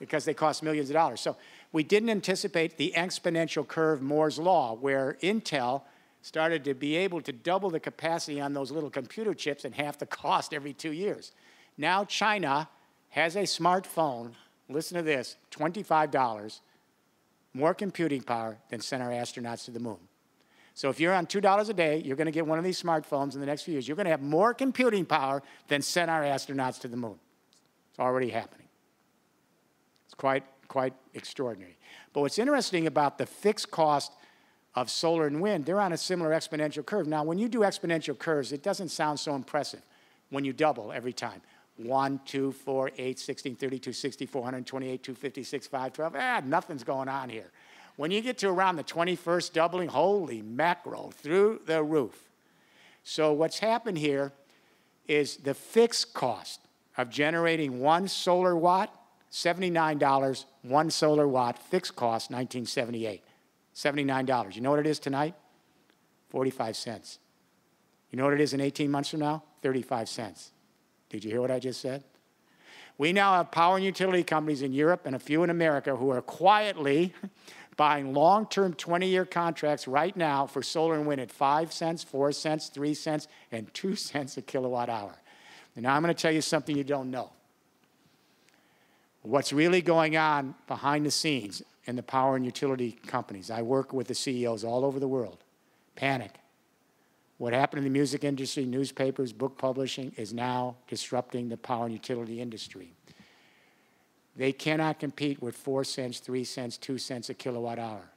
because they cost millions of dollars. So we didn't anticipate the exponential curve Moore's law, where Intel started to be able to double the capacity on those little computer chips and half the cost every 2 years. Now China has a smartphone, listen to this, $25, more computing power than sent our astronauts to the moon. So if you're on $2 a day, you're going to get one of these smartphones in the next few years. You're going to have more computing power than sent our astronauts to the moon. It's already happening. It's quite extraordinary. But what's interesting about the fixed cost of solar and wind, they're on a similar exponential curve. Now, when you do exponential curves, it doesn't sound so impressive when you double every time. 1, 2, 4, 8, 16, 32, 64, 128, 256, 5, 12. Nothing's going on here. When you get to around the 21st doubling, holy mackerel, through the roof. So what's happened here is the fixed cost of generating 1 solar watt, $79, 1 solar watt, fixed cost, 1978, $79. You know what it is tonight? 45 cents. You know what it is in 18 months from now? 35 cents. Did you hear what I just said? We now have power and utility companies in Europe and a few in America who are quietly buying long-term 20-year contracts right now for solar and wind at 5 cents, 4 cents, 3 cents, and 2 cents a kilowatt hour. And now I'm going to tell you something you don't know. What's really going on behind the scenes in the power and utility companies. I work with the CEOs all over the world. Panic. What happened in the music industry, newspapers, book publishing, is now disrupting the power and utility industry. They cannot compete with 4 cents, 3 cents, 2 cents a kilowatt hour.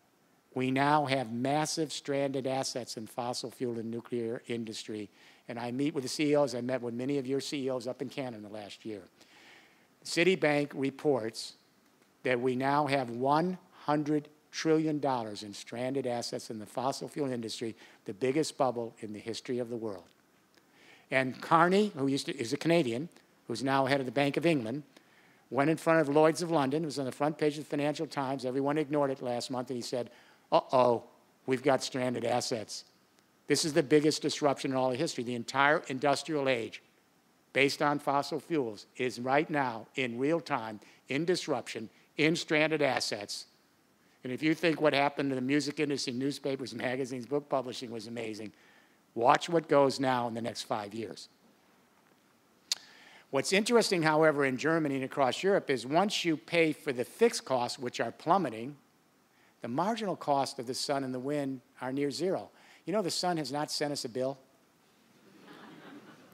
We now have massive stranded assets in fossil fuel and nuclear industry. And I meet with the CEOs. I met with many of your CEOs up in Canada last year. Citibank reports that we now have $100 trillion in stranded assets in the fossil fuel industry, the biggest bubble in the history of the world. And Carney, who is a Canadian, who's now head of the Bank of England, went in front of Lloyd's of London. It was on the front page of the Financial Times. Everyone ignored it last month, and he said, uh-oh, we've got stranded assets. This is the biggest disruption in all of history. The entire industrial age, based on fossil fuels, is right now, in real time, in disruption, in stranded assets. And if you think what happened to the music industry, newspapers, magazines, book publishing was amazing, watch what goes now in the next 5 years. What's interesting, however, in Germany and across Europe is once you pay for the fixed costs, which are plummeting, The marginal cost of the sun and the wind are near zero. You know, the sun has not sent us a bill.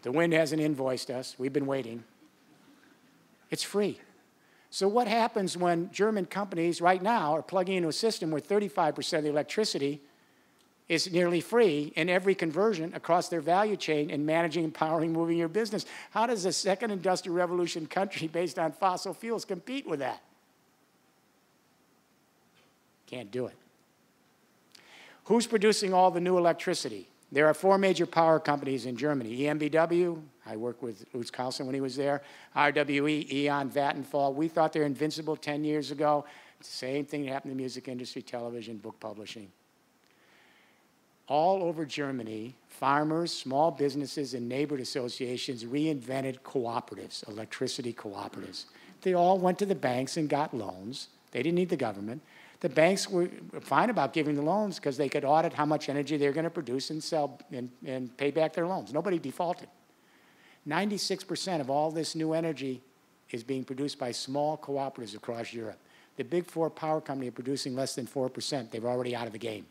The wind hasn't invoiced us. We've been waiting. It's free. So what happens when German companies right now are plugging into a system where 35% of the electricity is nearly free in every conversion across their value chain in managing, empowering, moving your business? How does a second industrial revolution country based on fossil fuels compete with that? Can't do it. Who's producing all the new electricity? There are 4 major power companies in Germany. EnBW, I worked with Lutz Carlson when he was there, RWE, E.ON, Vattenfall. We thought they were invincible 10 years ago. It's the same thing that happened in the music industry, television, book publishing. All over Germany, farmers, small businesses, and neighborhood associations reinvented cooperatives, electricity cooperatives. They all went to the banks and got loans. They didn't need the government. The banks were fine about giving the loans because they could audit how much energy they're going to produce and sell and pay back their loans. Nobody defaulted. 96% of all this new energy is being produced by small cooperatives across Europe. The big 4 power companies are producing less than 4%. They're already out of the game.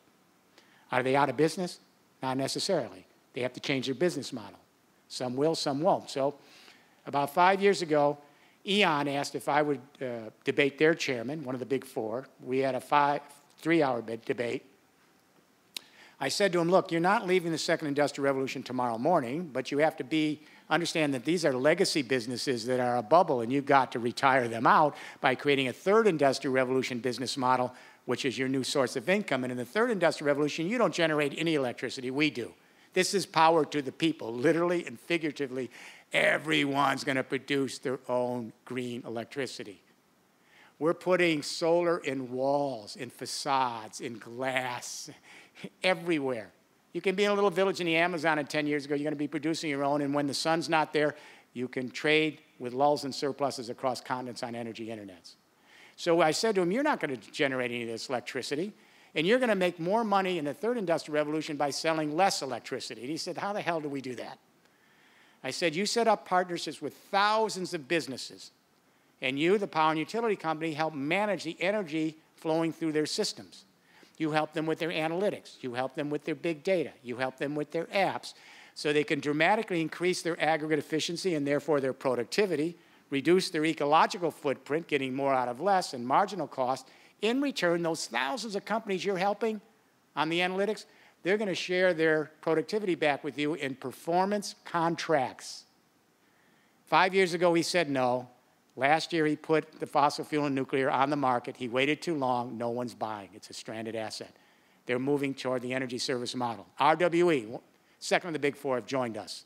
Are they out of business? Not necessarily. They have to change their business model. Some will, some won't. So about 5 years ago, E.ON asked if I would debate their chairman, one of the big 4. We had a 3-hour debate. I said to him, look, you're not leaving the second industrial revolution tomorrow morning, but you have to understand that these are legacy businesses that are a bubble, and you've got to retire them out by creating a third industrial revolution business model, which is your new source of income. And in the third industrial revolution, you don't generate any electricity. We do. This is power to the people, literally and figuratively. Everyone's going to produce their own green electricity. We're putting solar in walls, in facades, in glass, everywhere. You can be in a little village in the Amazon, and 10 years ago, you're going to be producing your own, and when the sun's not there, you can trade with lulls and surpluses across continents on energy internets. So I said to him, you're not going to generate any of this electricity, and you're going to make more money in the third industrial revolution by selling less electricity. And he said, how the hell do we do that? I said, you set up partnerships with thousands of businesses, and you, the power and utility company, help manage the energy flowing through their systems. You help them with their analytics. You help them with their big data. You help them with their apps so they can dramatically increase their aggregate efficiency and therefore their productivity, reduce their ecological footprint, getting more out of less, and marginal cost. In return, those thousands of companies you're helping on the analytics, they're going to share their productivity back with you in performance contracts. 5 years ago, he said no. Last year, he put the fossil fuel and nuclear on the market. He waited too long. No one's buying. It's a stranded asset. They're moving toward the energy service model. RWE, second of the big 4, have joined us.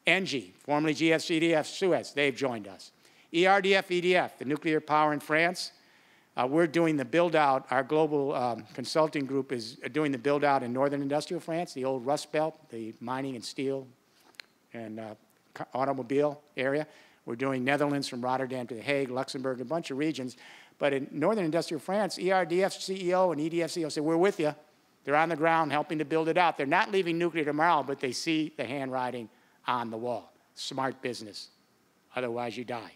ENGIE, formerly GSEDF Suez, they've joined us. ERDF, EDF, the nuclear power in France, we're doing the build-out. Our global consulting group is doing the build-out in northern industrial France, the old Rust Belt, the mining and steel and automobile area. We're doing Netherlands from Rotterdam to The Hague, Luxembourg, a bunch of regions. But in northern industrial France, ERDF CEO and EDF CEO say, we're with you. They're on the ground helping to build it out. They're not leaving nuclear tomorrow, but they see the handwriting on the wall. Smart business. Otherwise, you die.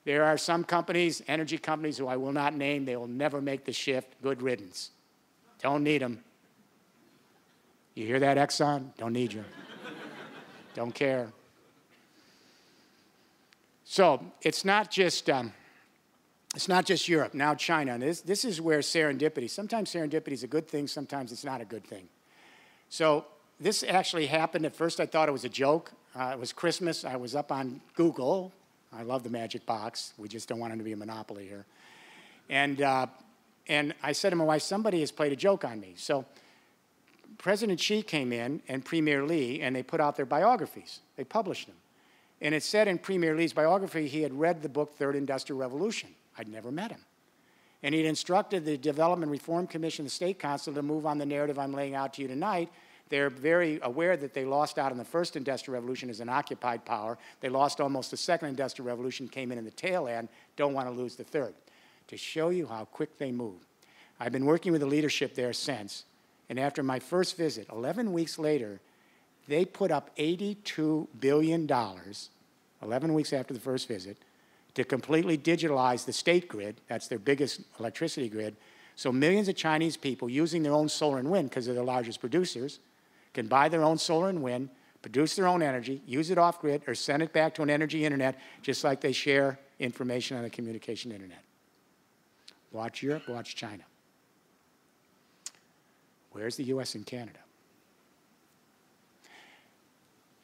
There are some companies, energy companies, who I will not name. They will never make the shift. Good riddance. Don't need them. You hear that, Exxon? Don't need you. Don't care. So it's not just Europe. Now China. And this is where serendipity. Sometimes serendipity is a good thing. Sometimes it's not a good thing. So this actually happened. At first, I thought it was a joke. It was Christmas. I was up on Google. I love the magic box. We just don't want it to be a monopoly here. And I said to my wife, somebody has played a joke on me. So President Xi came in and Premier Li, and they put out their biographies. They published them. And it said in Premier Li's biography he had read the book Third Industrial Revolution. I'd never met him. And he'd instructed the Development Reform Commission, the State Council, to move on the narrative I'm laying out to you tonight. They're very aware that they lost out in the first industrial revolution as an occupied power. They lost almost the second industrial revolution, came in the tail end, don't want to lose the third. To show you how quick they move. I've been working with the leadership there since, and after my first visit, 11 weeks later, they put up $82 billion, 11 weeks after the first visit, to completely digitalize the state grid, that's their biggest electricity grid, So millions of Chinese people using their own solar and wind, because they're the largest producers, can buy their own solar and wind, produce their own energy, use it off-grid, or send it back to an energy internet, just like they share information on the communication internet. Watch Europe, watch China. Where's the US and Canada?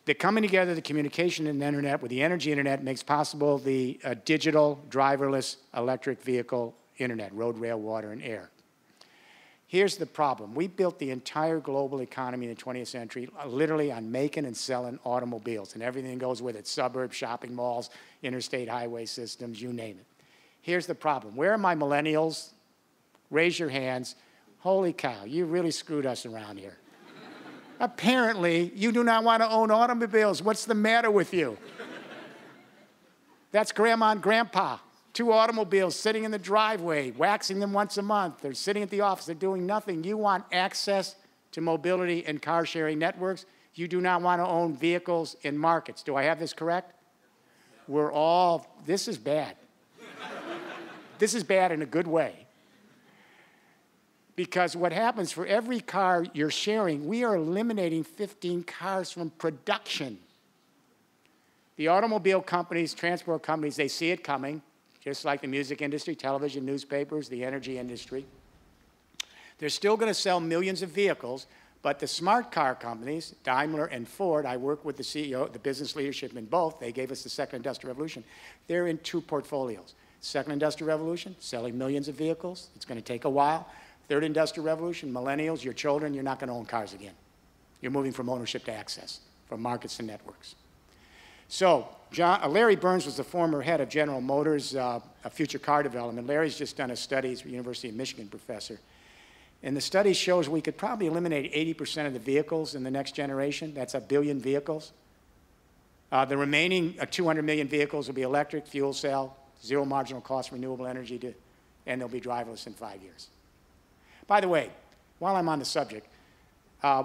The coming together of the communication and the internet with the energy internet makes possible the digital, driverless, electric vehicle internet, road, rail, water, and air. Here's the problem. We built the entire global economy in the 20th century literally on making and selling automobiles and everything that goes with it, suburbs, shopping malls, interstate highway systems, you name it. Here's the problem. Where are my millennials? Raise your hands. Holy cow, you really screwed us around here. Apparently, you do not want to own automobiles. What's the matter with you? That's grandma and grandpa. 2 automobiles sitting in the driveway, waxing them once a month. They're sitting at the office. They're doing nothing. You want access to mobility and car sharing networks. You do not want to own vehicles in markets. Do I have this correct? We're all, this is bad. This is bad in a good way. Because what happens for every car you're sharing, we are eliminating 15 cars from production. The automobile companies, transport companies, they see it coming, just like the music industry, television, newspapers, the energy industry. They're still going to sell millions of vehicles, but the smart car companies, Daimler and Ford, I work with the CEO, the business leadership in both. They gave us the second industrial revolution. They're in 2 portfolios. Second industrial revolution, selling millions of vehicles. It's going to take a while. Third industrial revolution, millennials, your children, you're not going to own cars again. You're moving from ownership to access, from markets to networks. So Larry Burns was the former head of General Motors, a future car development. Larry's just done a study, he's a University of Michigan professor. And the study shows we could probably eliminate 80% of the vehicles in the next generation. That's 1 billion vehicles. The remaining 200 million vehicles will be electric, fuel cell, zero marginal cost renewable energy, and they'll be driverless in 5 years. By the way, while I'm on the subject,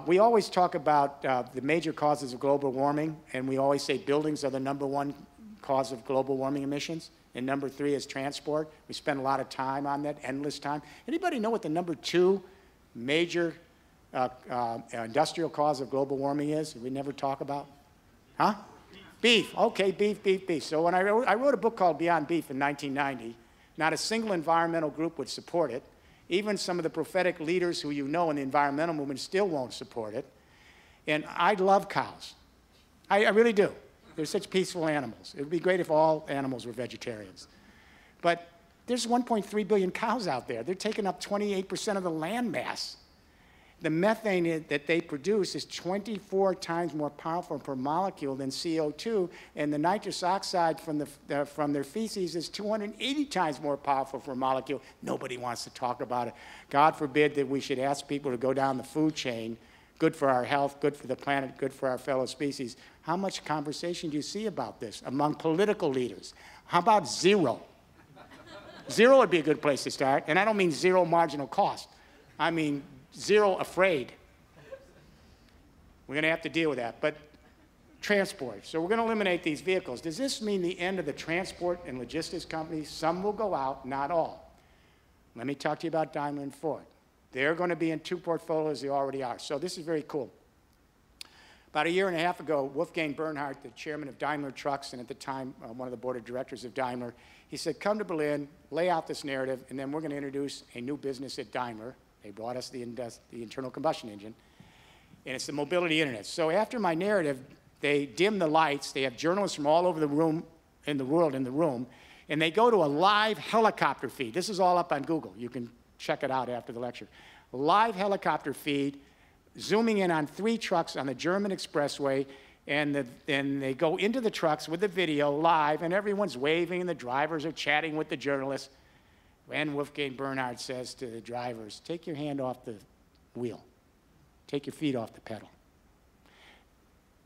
we always talk about the major causes of global warming, and we always say buildings are the #1 cause of global warming emissions, and number 3 is transport. We spend a lot of time on that, endless time. Anybody know what the #2 major industrial cause of global warming is? We never talk about? Huh? Beef. Okay, beef. So when I wrote a book called Beyond Beef in 1990, not a single environmental group would support it. Even some of the prophetic leaders who you know in the environmental movement still won't support it. And I love cows. I really do. They're such peaceful animals. It would be great if all animals were vegetarians. But there's 1.3 billion cows out there. They're taking up 28% of the land mass. The methane that they produce is 24 times more powerful per molecule than CO2, and the nitrous oxide from their feces is 280 times more powerful per molecule. Nobody wants to talk about it. God forbid that we should ask people to go down the food chain, good for our health, good for the planet, good for our fellow species. How much conversation do you see about this among political leaders? How about zero? Zero would be a good place to start, and I don't mean zero marginal cost. I mean zero afraid. We're going to have to deal with that. But transport. So we're going to eliminate these vehicles. Does this mean the end of the transport and logistics companies? Some will go out, not all. Let me talk to you about Daimler and Ford. They're going to be in 2 portfolios. They already are. So this is very cool. About 1.5 years ago, Wolfgang Bernhardt, the chairman of Daimler Trucks, and at the time one of the board of directors of Daimler, he said, come to Berlin, lay out this narrative, and then we're going to introduce a new business at Daimler. They brought us the internal combustion engine, and it's the mobility internet. So after my narrative, they dim the lights. They have journalists from all over the room, in the world, in the room, and they go to a live helicopter feed. This is all up on Google. You can check it out after the lecture. Live helicopter feed, zooming in on 3 trucks on the German expressway, and then they go into the trucks with the video live, and everyone's waving, and the drivers are chatting with the journalists. And Wolfgang Bernhardt says to the drivers, take your hand off the wheel. Take your feet off the pedal.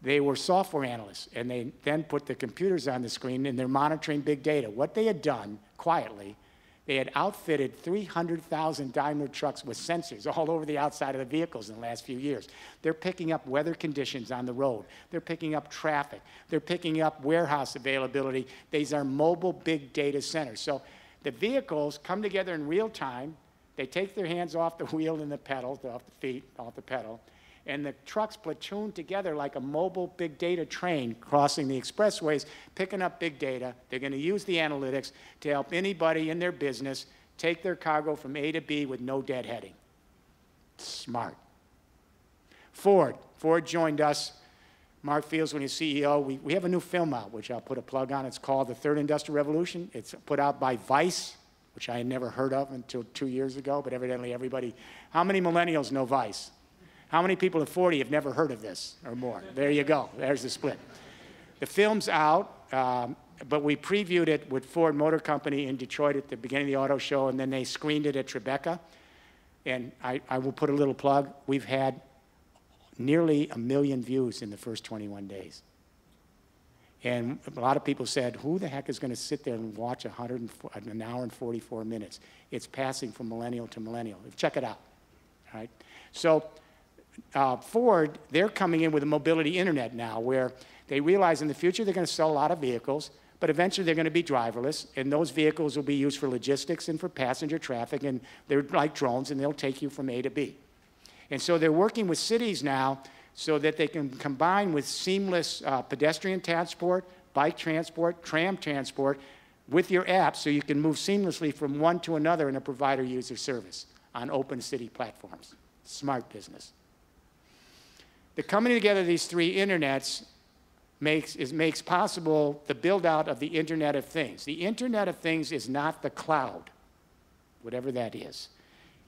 They were software analysts, and they then put the computers on the screen, and they're monitoring big data. What they had done, quietly, they had outfitted 300,000 Daimler trucks with sensors all over the outside of the vehicles in the last few years. They're picking up weather conditions on the road. They're picking up traffic. They're picking up warehouse availability. These are mobile big data centers. So the vehicles come together in real time. They take their hands off the wheel and the pedal, off the feet, off the pedal, and the trucks platoon together like a mobile big data train crossing the expressways, picking up big data. They're going to use the analytics to help anybody in their business take their cargo from A to B with no deadheading. Smart. Ford joined us. Mark Fields, when he's CEO, we have a new film out, which I'll put a plug on. It's called The Third Industrial Revolution. It's put out by Vice, which I had never heard of until 2 years ago, but evidently everybody. How many millennials know Vice? How many people at 40 have never heard of this or more? There you go. There's the split. The film's out, but we previewed it with Ford Motor Company in Detroit at the beginning of the auto show, and then they screened it at Tribeca. And I will put a little plug. We've had nearly 1 million views in the first 21 days. And a lot of people said, who the heck is going to sit there and watch an hour and 44 minutes? It's passing from millennial to millennial. Check it out. All right? So Ford, they're coming in with a mobility internet now where they realize in the future they're going to sell a lot of vehicles, but eventually they're going to be driverless, and those vehicles will be used for logistics and for passenger traffic, and they're like drones, and they'll take you from A to B. And so they're working with cities now so that they can combine with seamless pedestrian transport, bike transport, tram transport with your app so you can move seamlessly from one to another in a provider user service on open city platforms. Smart business. The coming together of these three internets makes possible the build out of the Internet of Things. The Internet of Things is not the cloud, whatever that is.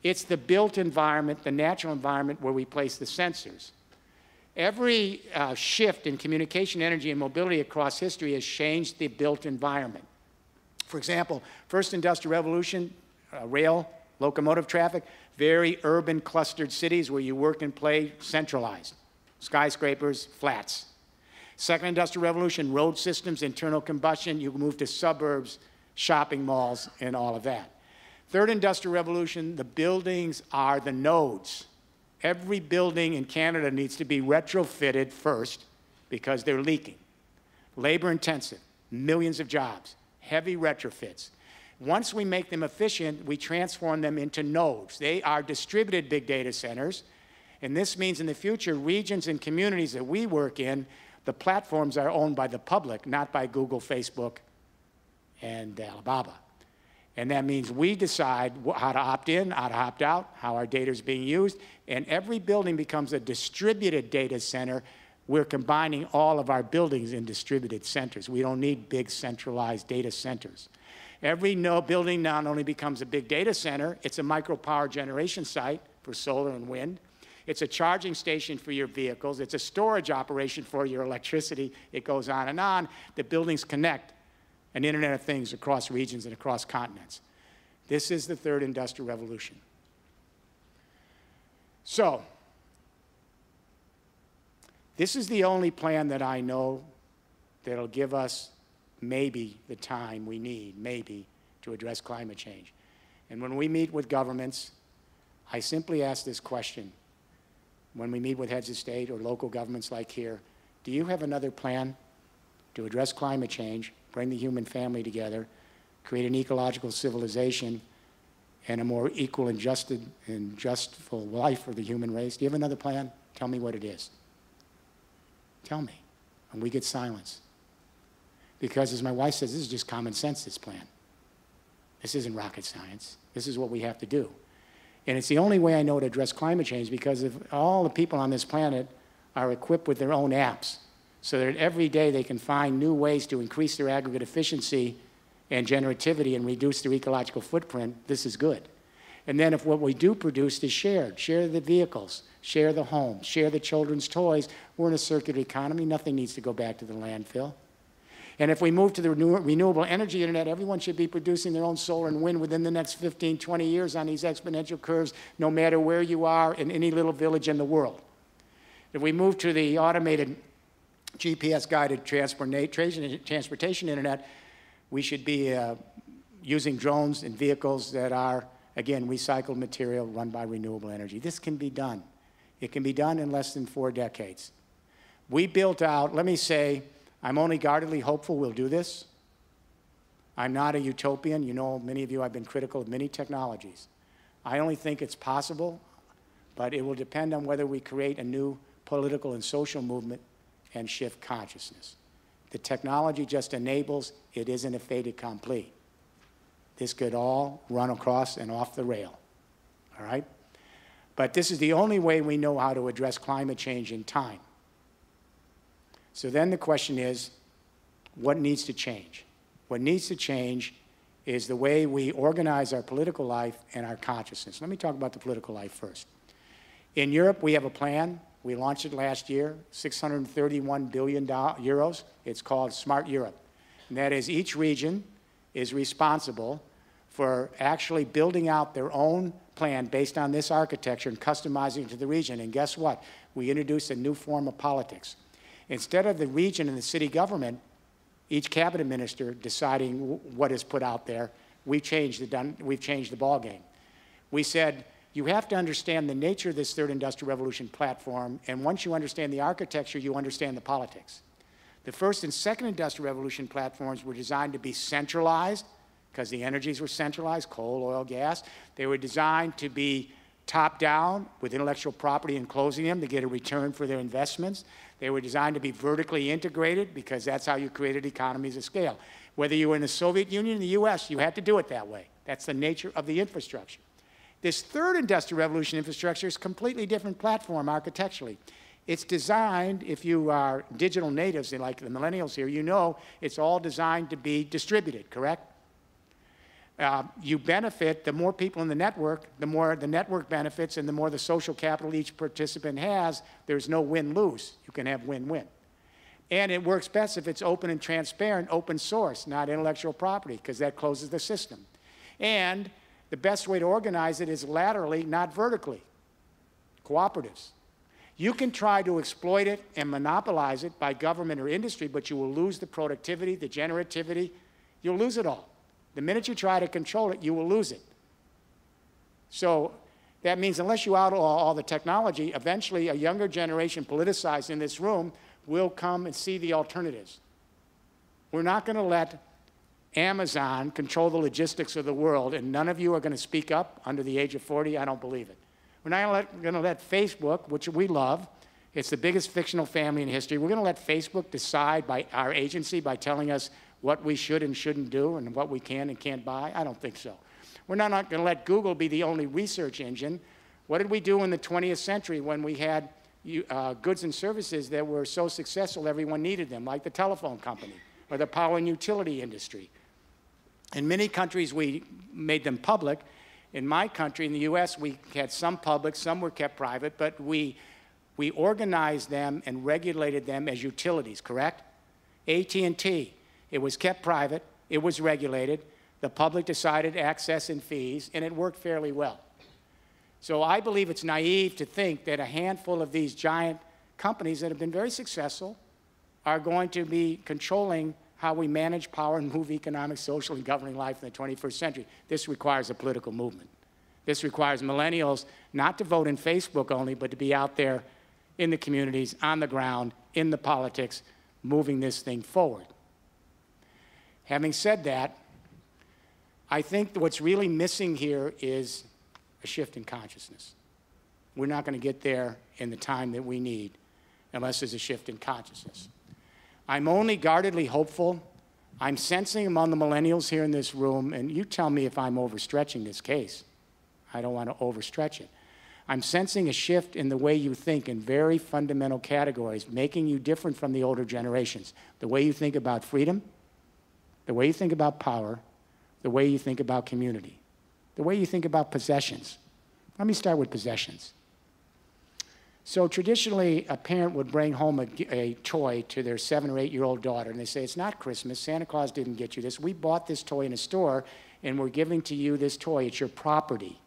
It's the built environment, the natural environment where we place the sensors. Every shift in communication, energy, and mobility across history has changed the built environment. For example, first industrial revolution, rail, locomotive traffic, very urban clustered cities where you work and play centralized. Skyscrapers, flats. Second industrial revolution, road systems, internal combustion, you move to suburbs, shopping malls, and all of that. Third industrial revolution, the buildings are the nodes. Every building in Canada needs to be retrofitted first because they're leaking. Labor intensive, millions of jobs, heavy retrofits. Once we make them efficient, we transform them into nodes. They are distributed big data centers, and this means in the future, regions and communities that we work in, the platforms are owned by the public, not by Google, Facebook, and Alibaba. And that means we decide how to opt in, how to opt out, how our data is being used, and every building becomes a distributed data center. We're combining all of our buildings in distributed centers. We don't need big centralized data centers. Every building not only becomes a big data center, it's a micro power generation site for solar and wind. It's a charging station for your vehicles. It's a storage operation for your electricity. It goes on and on. The buildings connect an Internet of Things across regions and across continents. This is the third industrial revolution. So, this is the only plan that I know that'll give us maybe the time we need, maybe, to address climate change. And when we meet with governments, I simply ask this question. When we meet with heads of state or local governments like here, do you have another plan to address climate change, bring the human family together, create an ecological civilization, and a more equal and justful life for the human race? Do you have another plan? Tell me what it is. Tell me. And we get silence. Because as my wife says, this is just common sense, this plan. This isn't rocket science. This is what we have to do. And it's the only way I know to address climate change, because if all the people on this planet are equipped with their own apps so that every day they can find new ways to increase their aggregate efficiency and generativity and reduce their ecological footprint, this is good. And then if what we do produce is shared, share the vehicles, share the homes, share the children's toys, we're in a circular economy. Nothing needs to go back to the landfill. And if we move to the renewable energy internet, everyone should be producing their own solar and wind within the next 15, 20 years on these exponential curves, no matter where you are in any little village in the world. If we move to the automated GPS-guided transportation internet, we should be using drones and vehicles that are, again, recycled material run by renewable energy. This can be done. It can be done in less than 4 decades. We built out, let me say, I'm only guardedly hopeful we'll do this. I'm not a utopian. You know, many of you, I've been critical of many technologies. I only think it's possible, but it will depend on whether we create a new political and social movement and shift consciousness. The technology just enables, it isn't a fait accompli. This could all run across and off the rail, all right? But this is the only way we know how to address climate change in time. So then the question is, what needs to change? What needs to change is the way we organize our political life and our consciousness. Let me talk about the political life first. In Europe, we have a plan. We launched it last year, 631 billion euros. It's called Smart Europe. And that is, each region is responsible for actually building out their own plan based on this architecture and customizing it to the region. And guess what? We introduced a new form of politics. Instead of the region and the city government, each cabinet minister deciding what is put out there, we've changed the ballgame. We said, you have to understand the nature of this third industrial revolution platform, and once you understand the architecture, you understand the politics. The first and second industrial revolution platforms were designed to be centralized, because the energies were centralized, coal, oil, gas. They were designed to be top-down, with intellectual property enclosing them to get a return for their investments. They were designed to be vertically integrated, because that's how you created economies of scale. Whether you were in the Soviet Union or the US, you had to do it that way. That's the nature of the infrastructure. This third industrial revolution infrastructure is a completely different platform architecturally. It's designed, if you are digital natives, like the millennials here, you know it's all designed to be distributed, correct? You benefit, the more people in the network, the more the network benefits, and the more the social capital each participant has. There's no win-lose. You can have win-win. And it works best if it's open and transparent, open source, not intellectual property, because that closes the system. And the best way to organize it is laterally, not vertically. Cooperatives. You can try to exploit it and monopolize it by government or industry, but you will lose the productivity, the generativity. You'll lose it all. The minute you try to control it, you will lose it. So that means unless you outlaw all the technology, eventually a younger generation politicized in this room will come and see the alternatives. We're not going to let Amazon control the logistics of the world, and none of you are going to speak up under the age of 40. I don't believe it. We're not going to let Facebook, which we love, it's the biggest fictional family in history, we're going to let Facebook decide by our agency by telling us what we should and shouldn't do and what we can and can't buy? I don't think so. We're not going to let Google be the only research engine. What did we do in the 20th century when we had goods and services that were so successful everyone needed them, like the telephone company or the power and utility industry? In many countries, we made them public. In my country, in the US, we had some public, some were kept private, but we organized them and regulated them as utilities, correct? AT&T. It was kept private, it was regulated, the public decided access and fees, and it worked fairly well. So I believe it's naive to think that a handful of these giant companies that have been very successful are going to be controlling how we manage power and move economic, social, and governing life in the 21st century. This requires a political movement. This requires millennials not to vote in Facebook only, but to be out there in the communities, on the ground, in the politics, moving this thing forward. Having said that, I think what's really missing here is a shift in consciousness. We're not going to get there in the time that we need unless there's a shift in consciousness. I'm only guardedly hopeful. I'm sensing among the millennials here in this room, and you tell me if I'm overstretching this case. I don't want to overstretch it. I'm sensing a shift in the way you think in very fundamental categories, making you different from the older generations. The way you think about freedom, the way you think about power, the way you think about community, the way you think about possessions. Let me start with possessions. So traditionally, a parent would bring home a toy to their 7 or 8-year-old daughter, and they say, it's not Christmas, Santa Claus didn't get you this. We bought this toy in a store, and we're giving to you this toy. It's your property.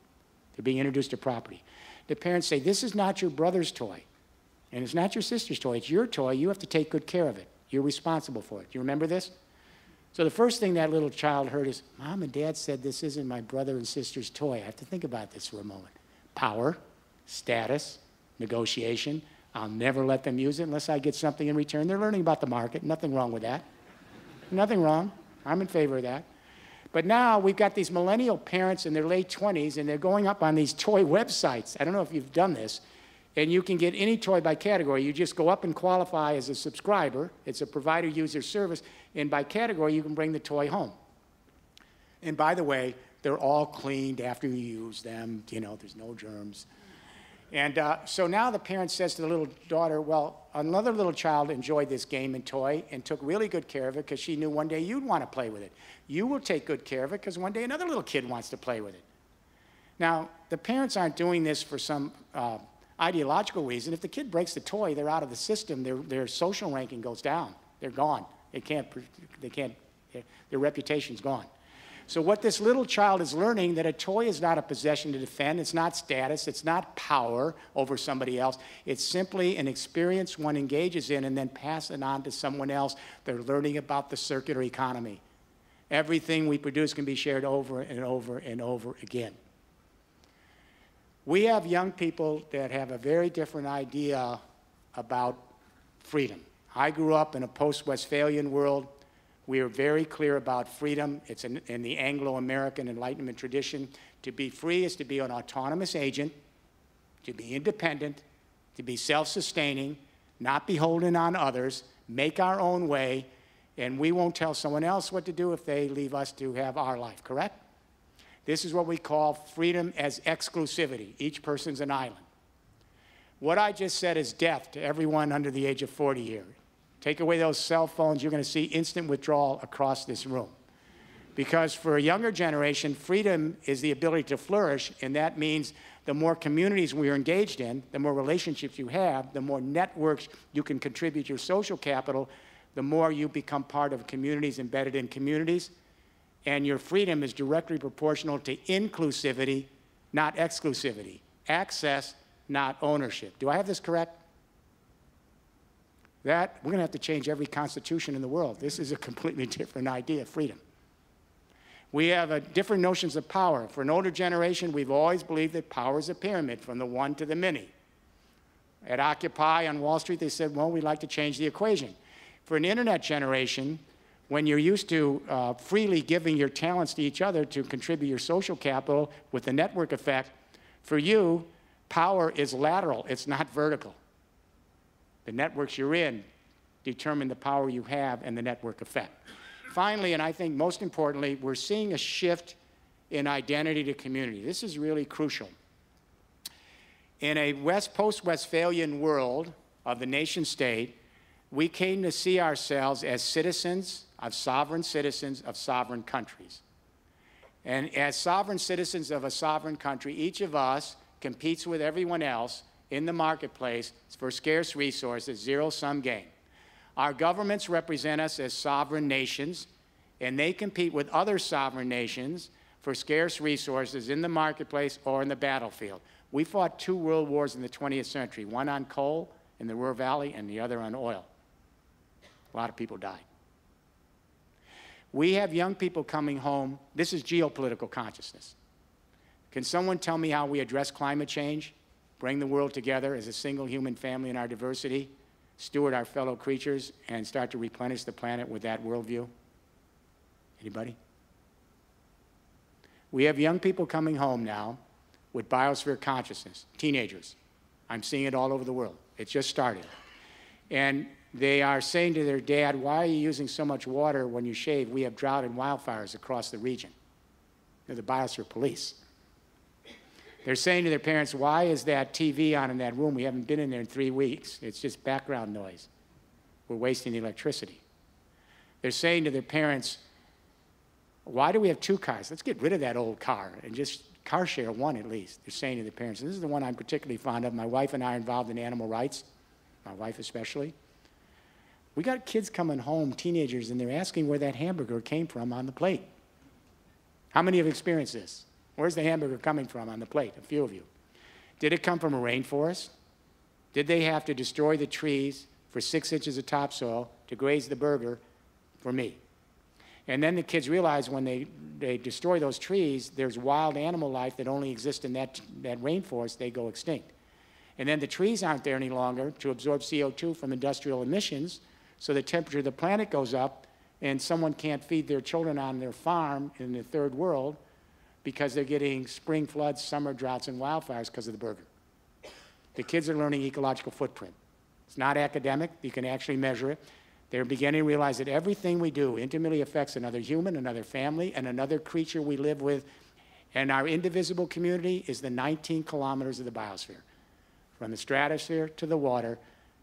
They're being introduced to property. The parents say, this is not your brother's toy, and it's not your sister's toy. It's your toy. You have to take good care of it. You're responsible for it. Do you remember this? So the first thing that little child heard is, Mom and Dad said this isn't my brother and sister's toy. I have to think about this for a moment. Power, status, negotiation. I'll never let them use it unless I get something in return. They're learning about the market. Nothing wrong with that. Nothing wrong. I'm in favor of that. But now we've got these millennial parents in their late 20s, and they're going up on these toy websites. I don't know if you've done this. And you can get any toy by category. You just go up and qualify as a subscriber. It's a provider user service. And by category, you can bring the toy home. And by the way, they're all cleaned after you use them. You know, there's no germs. And so now the parent says to the little daughter, well, another little child enjoyed this game and toy and took really good care of it because she knew one day you'd want to play with it. You will take good care of it because one day another little kid wants to play with it. Now, the parents aren't doing this for some ideological reason. If the kid breaks the toy, they're out of the system. Their social ranking goes down. They're gone. Their reputation's gone. So what this little child is learning, that a toy is not a possession to defend, it's not status, it's not power over somebody else. It's simply an experience one engages in and then pass it on to someone else. They're learning about the circular economy. Everything we produce can be shared over and over and over again. We have young people that have a very different idea about freedom. I grew up in a post-Westphalian world. We are very clear about freedom. It's in the Anglo-American Enlightenment tradition. To be free is to be an autonomous agent, to be independent, to be self-sustaining, not beholden on others, make our own way, and we won't tell someone else what to do if they leave us to have our life, correct? This is what we call freedom as exclusivity. Each person's an island. What I just said is death to everyone under the age of 40 here. Take away those cell phones, you're going to see instant withdrawal across this room. Because for a younger generation, freedom is the ability to flourish, and that means the more communities we are engaged in, the more relationships you have, the more networks you can contribute your social capital, the more you become part of communities, embedded in communities, and your freedom is directly proportional to inclusivity, not exclusivity. Access, not ownership. Do I have this correct? We're going to have to change every constitution in the world. This is a completely different idea, freedom. We have different notions of power. For an older generation, we've always believed that power is a pyramid from the one to the many. At Occupy on Wall Street, they said, well, we'd like to change the equation. For an internet generation, when you're used to freely giving your talents to each other to contribute your social capital with the network effect, for you, power is lateral, it's not vertical. The networks you're in determine the power you have and the network effect. Finally, and I think most importantly, we're seeing a shift in identity to community. This is really crucial. In a post-Westphalian world of the nation state, we came to see ourselves as citizens of sovereign countries. And as sovereign citizens of a sovereign country, each of us competes with everyone else in the marketplace for scarce resources, zero-sum game. Our governments represent us as sovereign nations, and they compete with other sovereign nations for scarce resources in the marketplace or in the battlefield. We fought 2 world wars in the 20th century, one on coal in the Ruhr Valley and the other on oil. A lot of people died. We have young people coming home. This is geopolitical consciousness. Can someone tell me how we address climate change? Bring the world together as a single human family in our diversity, steward our fellow creatures, and start to replenish the planet with that worldview? Anybody? We have young people coming home now with biosphere consciousness, teenagers. I'm seeing it all over the world. It just started. And they are saying to their dad, why are you using so much water when you shave? We have drought and wildfires across the region. They're the biosphere police. They're saying to their parents, why is that TV on in that room? We haven't been in there in 3 weeks. It's just background noise. We're wasting the electricity. They're saying to their parents, why do we have 2 cars? Let's get rid of that old car and just car share one at least. They're saying to their parents, and this is the one I'm particularly fond of. My wife and I are involved in animal rights, my wife especially. We got kids coming home, teenagers, and they're asking where that hamburger came from on the plate. How many have experienced this? Where's the hamburger coming from on the plate? A few of you. Did it come from a rainforest? Did they have to destroy the trees for 6 inches of topsoil to graze the burger for me? And then the kids realize when they destroy those trees, there's wild animal life that only exists in that rainforest, they go extinct. And then the trees aren't there any longer to absorb CO2 from industrial emissions, so the temperature of the planet goes up, and someone can't feed their children on their farm in the third world because they're getting spring floods, summer droughts, and wildfires because of the burger. The kids are learning ecological footprint. It's not academic. You can actually measure it. They're beginning to realize that everything we do intimately affects another human, another family, and another creature we live with. And our indivisible community is the 19 kilometers of the biosphere. From the stratosphere to the water,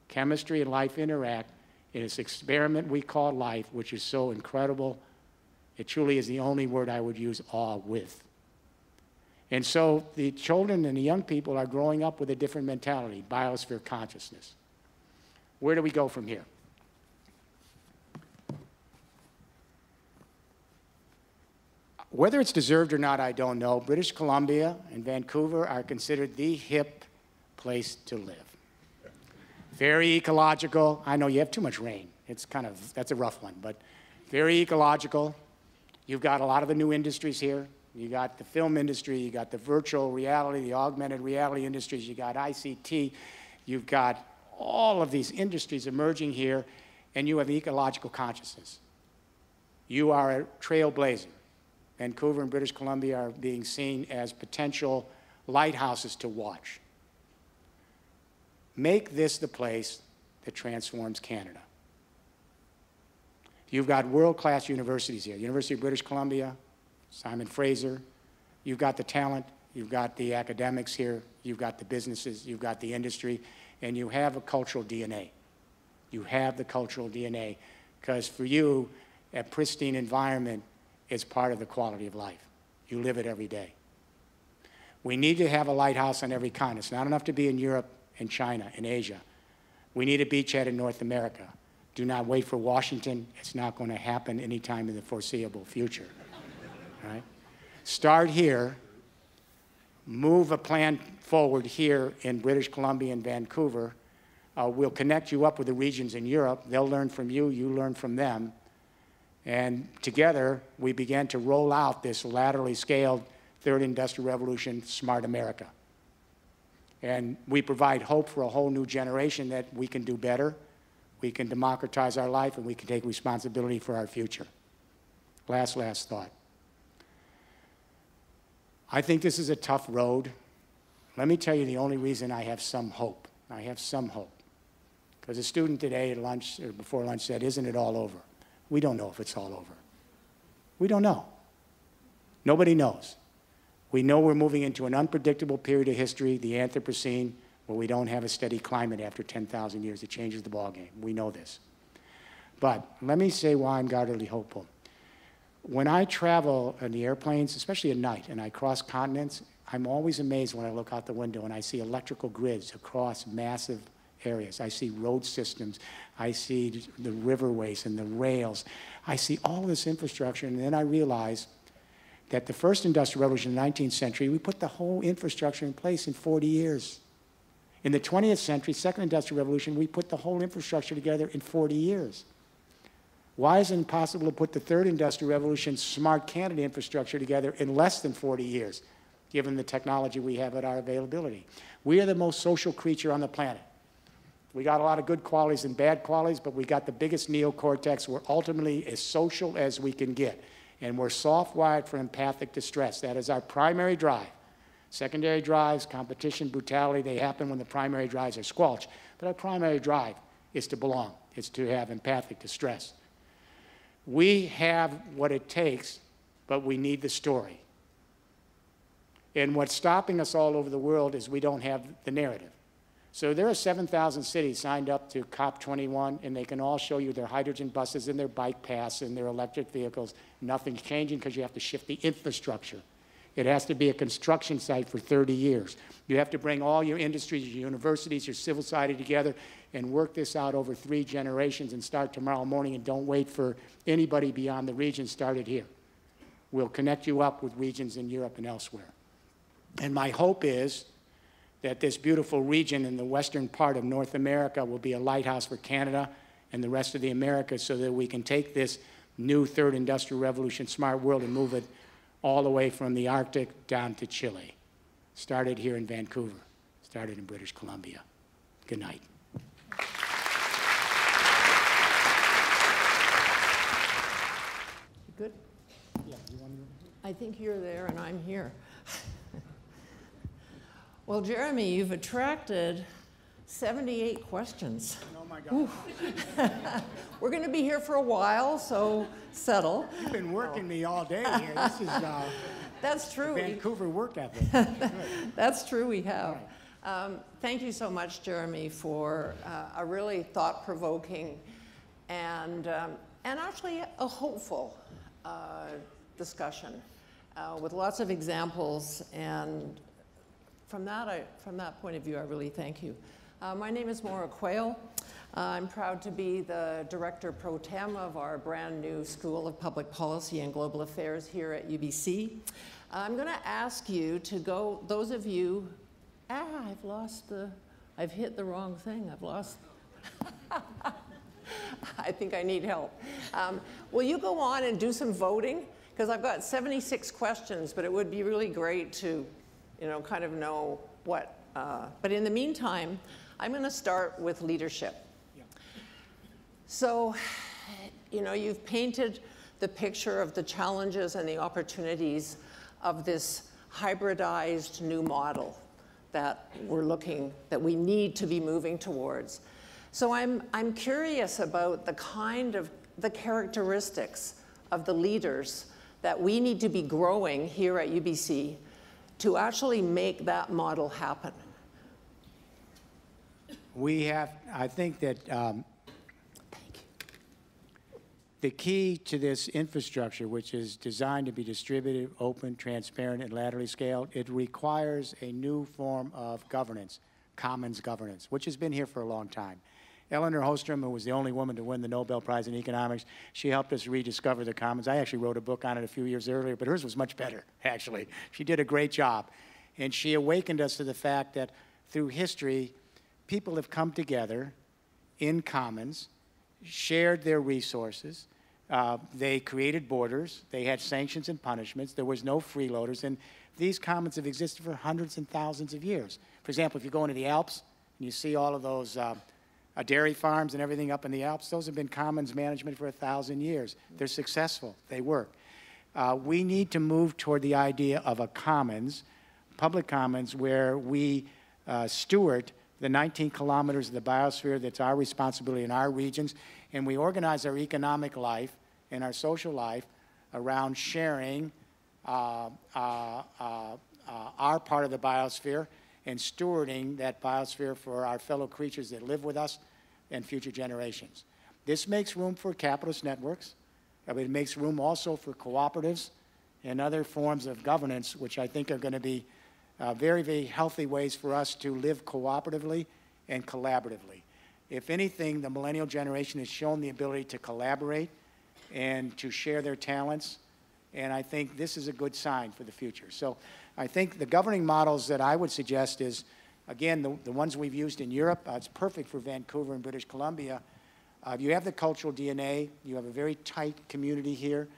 chemistry and life interact in this experiment we call life, which is so incredible. It truly is the only word I would use awe with. And so the children and the young people are growing up with a different mentality, biosphere consciousness. Where do we go from here? Whether it's deserved or not, I don't know. British Columbia and Vancouver are considered the hip place to live. Very ecological. I know you have too much rain. It's kind of, that's a rough one, but very ecological. You've got a lot of the new industries here. You got the film industry, you got the virtual reality, the augmented reality industries, you got ICT, you've got all of these industries emerging here, and you have ecological consciousness. You are a trailblazer. Vancouver and British Columbia are being seen as potential lighthouses to watch. Make this the place that transforms Canada. You've got world-class universities here. University of British Columbia, Simon Fraser. You've got the talent, you've got the academics here, you've got the businesses, you've got the industry, and you have a cultural DNA. You have the cultural DNA, because for you, a pristine environment is part of the quality of life. You live it every day. We need to have a lighthouse on every continent. It's not enough to be in Europe and China and Asia. We need a beachhead in North America. Do not wait for Washington. It's not going to happen anytime in the foreseeable future. Right? Start here, move a plan forward here in British Columbia and Vancouver. We'll connect you up with the regions in Europe. They'll learn from you, you learn from them. And together, we began to roll out this laterally scaled third industrial revolution, Smart America. And we provide hope for a whole new generation that we can do better, we can democratize our life, and we can take responsibility for our future. Last thought. I think this is a tough road. Let me tell you the only reason I have some hope. I have some hope. Because a student today at lunch, or before lunch, said, "Isn't it all over?" We don't know if it's all over. We don't know. Nobody knows. We know we're moving into an unpredictable period of history, the Anthropocene, where we don't have a steady climate after 10,000 years. It changes the ballgame. We know this. But let me say why I'm guardedly hopeful. When I travel in the airplanes, especially at night, and I cross continents, I'm always amazed when I look out the window and I see electrical grids across massive areas. I see road systems. I see the riverways and the rails. I see all this infrastructure, and then I realize that the first industrial revolution in the 19th century, we put the whole infrastructure in place in 40 years. In the 20th century, second industrial revolution, we put the whole infrastructure together in 40 years. Why is it impossible to put the third industrial revolution, Smart Canada infrastructure together in less than 40 years, given the technology we have at our availability? We are the most social creature on the planet. We got a lot of good qualities and bad qualities, but we got the biggest neocortex. We're ultimately as social as we can get. And we're soft-wired for empathic distress. That is our primary drive. Secondary drives, competition, brutality, they happen when the primary drives are squelched. But our primary drive is to belong. It's to have empathic distress. We have what it takes, but we need the story. And what's stopping us all over the world is we don't have the narrative. So there are 7,000 cities signed up to COP21, and they can all show you their hydrogen buses and their bike paths and their electric vehicles. Nothing's changing because you have to shift the infrastructure. It has to be a construction site for 30 years. You have to bring all your industries, your universities, your civil society together and work this out over 3 generations and start tomorrow morning, and don't wait for anybody beyond the region. Start it here. We'll connect you up with regions in Europe and elsewhere. And my hope is that this beautiful region in the western part of North America will be a lighthouse for Canada and the rest of the Americas, so that we can take this new third industrial revolution smart world and move it all the way from the Arctic down to Chile. Started here in Vancouver, started in British Columbia. Good night. I think you're there and I'm here. Well, Jeremy, you've attracted 78 questions. Oh my God. We're going to be here for a while, so settle. You've been working me all day here. This is That's true. Vancouver work ethic. That's true, we have. Thank you so much, Jeremy, for a really thought-provoking and actually a hopeful discussion with lots of examples. And from that point of view, I really thank you. My name is Maura Quayle. I'm proud to be the Director Pro Tem of our brand new School of Public Policy and Global Affairs here at UBC. I'm going to ask you to go, those of you, I've hit the wrong thing. I've lost, I think I need help. Will you go on and do some voting? Because I've got 76 questions, but it would be really great to, kind of know what. But in the meantime, I'm going to start with leadership. Yeah. So, you've painted the picture of the challenges and the opportunities of this hybridized new model that we need to be moving towards. So I'm curious about the characteristics of the leaders that we need to be growing here at UBC to actually make that model happen. I think that the key to this infrastructure, which is designed to be distributed, open, transparent, and laterally scaled, it requires a new form of governance, commons governance, which has been here for a long time. Eleanor Ostrom, who was the only woman to win the Nobel Prize in Economics, she helped us rediscover the commons. I actually wrote a book on it a few years earlier, but hers was much better, actually. She did a great job. And she awakened us to the fact that through history, people have come together in commons, shared their resources. They created borders. They had sanctions and punishments. There was no freeloaders. And these commons have existed for hundreds and thousands of years. For example, if you go into the Alps and you see all of those dairy farms and everything up in the Alps, those have been commons management for 1,000 years. They're successful. They work. We need to move toward the idea of a commons, public commons, where we steward the 19 kilometers of the biosphere that's our responsibility in our regions, and we organize our economic life and our social life around sharing our part of the biosphere and stewarding that biosphere for our fellow creatures that live with us and future generations. This makes room for capitalist networks. It makes room also for cooperatives and other forms of governance, which I think are going to be very, very healthy ways for us to live cooperatively and collaboratively. If anything, the millennial generation has shown the ability to collaborate and to share their talents, and I think this is a good sign for the future. So I think the governing models that I would suggest is, again, the ones we've used in Europe. It's perfect for Vancouver and British Columbia. You have the cultural DNA. You have a very tight community here,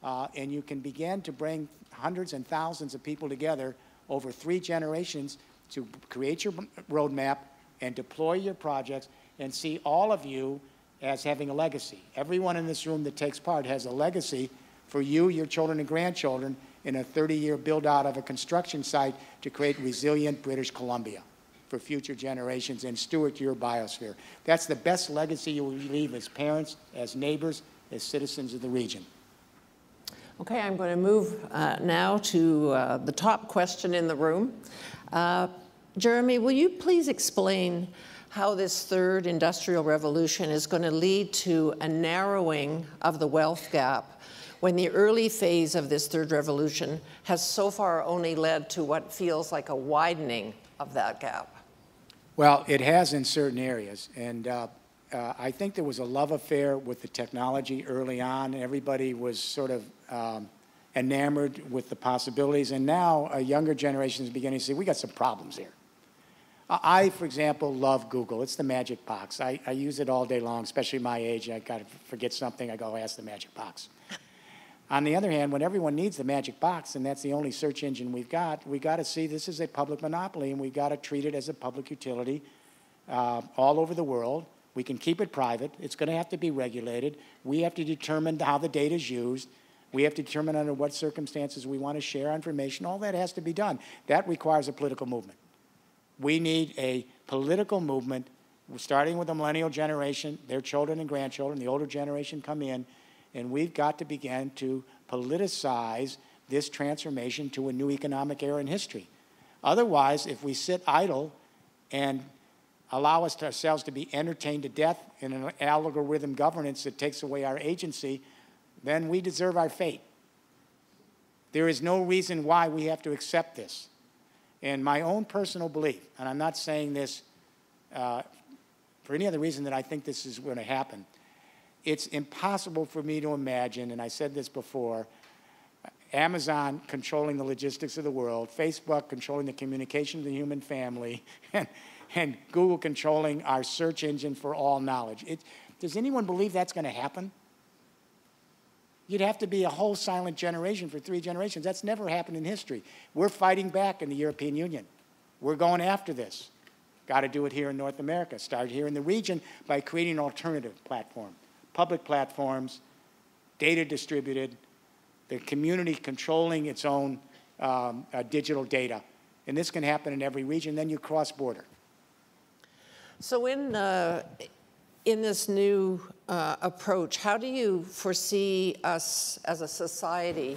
and you can begin to bring hundreds and thousands of people together over 3 generations to create your roadmap and deploy your projects and see all of you as having a legacy. Everyone in this room that takes part has a legacy for you, your children, and grandchildren in a 30-year build-out of a construction site to create resilient British Columbia for future generations and steward your biosphere. That's the best legacy you will leave as parents, as neighbors, as citizens of the region. Okay, I'm going to move now to the top question in the room. Jeremy, will you please explain how this third industrial revolution is going to lead to a narrowing of the wealth gap when the early phase of this third revolution has so far only led to what feels like a widening of that gap? Well, it has in certain areas, and I think there was a love affair with the technology early on. Everybody was sort of enamored with the possibilities, and now a younger generation is beginning to say, we got some problems here. I, for example, love Google. It's the magic box. I use it all day long, especially my age. I got to forget something, I go ask the magic box. On the other hand, when everyone needs the magic box, and that's the only search engine we got to see this is a public monopoly, and we got to treat it as a public utility all over the world. We can keep it private. It's going to have to be regulated. We have to determine how the data is used. We have to determine under what circumstances we want to share information. All that has to be done. That requires a political movement. We need a political movement, starting with the millennial generation, their children and grandchildren, the older generation come in, and we've got to begin to politicize this transformation to a new economic era in history. Otherwise, if we sit idle and allow ourselves to be entertained to death in an algorithm governance that takes away our agency, then we deserve our fate. There is no reason why we have to accept this. And my own personal belief, and I'm not saying this for any other reason that I think this is going to happen, it's impossible for me to imagine, and I said this before, Amazon controlling the logistics of the world, Facebook controlling the communication of the human family, and Google controlling our search engine for all knowledge. Does anyone believe that's going to happen? You'd have to be a whole silent generation for 3 generations. That's never happened in history. We're fighting back in the European Union. We're going after this. Got to do it here in North America. Start here in the region by creating an alternative platform. Public platforms, data distributed, the community controlling its own digital data. And this can happen in every region. Then you cross border. So in this new approach, how do you foresee us as a society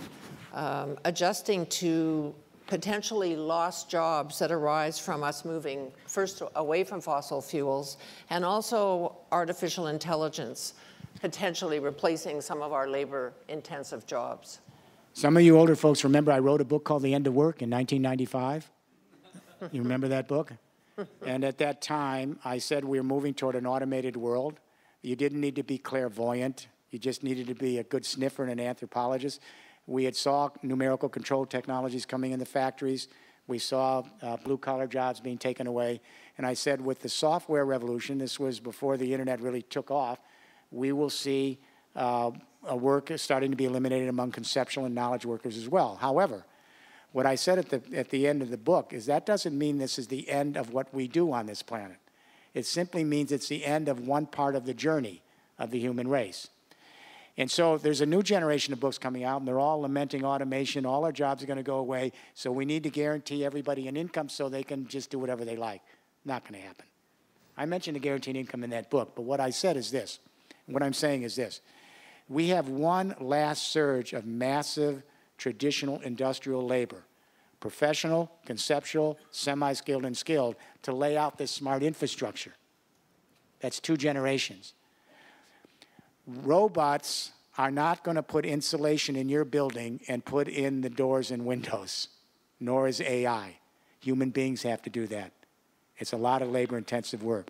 adjusting to potentially lost jobs that arise from us moving first away from fossil fuels and also artificial intelligence potentially replacing some of our labor-intensive jobs? Some of you older folks remember I wrote a book called The End of Work in 1995. You remember that book? And at that time, I said we were moving toward an automated world. You didn't need to be clairvoyant. You just needed to be a good sniffer and an anthropologist. We had saw numerical control technologies coming in the factories. We saw blue-collar jobs being taken away. And I said with the software revolution, this was before the internet really took off, we will see work starting to be eliminated among conceptual and knowledge workers as well. However, what I said at the end of the book is that doesn't mean this is the end of what we do on this planet. It simply means it's the end of one part of the journey of the human race. And so there's a new generation of books coming out, and they're all lamenting automation. All our jobs are going to go away, so we need to guarantee everybody an income so they can just do whatever they like. Not going to happen. I mentioned a guaranteed income in that book, but what I said is this. What I'm saying is this. We have one last surge of massive traditional industrial labor, professional, conceptual, semi-skilled, and skilled, to lay out this smart infrastructure. That's 2 generations. Robots are not going to put insulation in your building and put in the doors and windows, nor is AI. Human beings have to do that. It's a lot of labor-intensive work.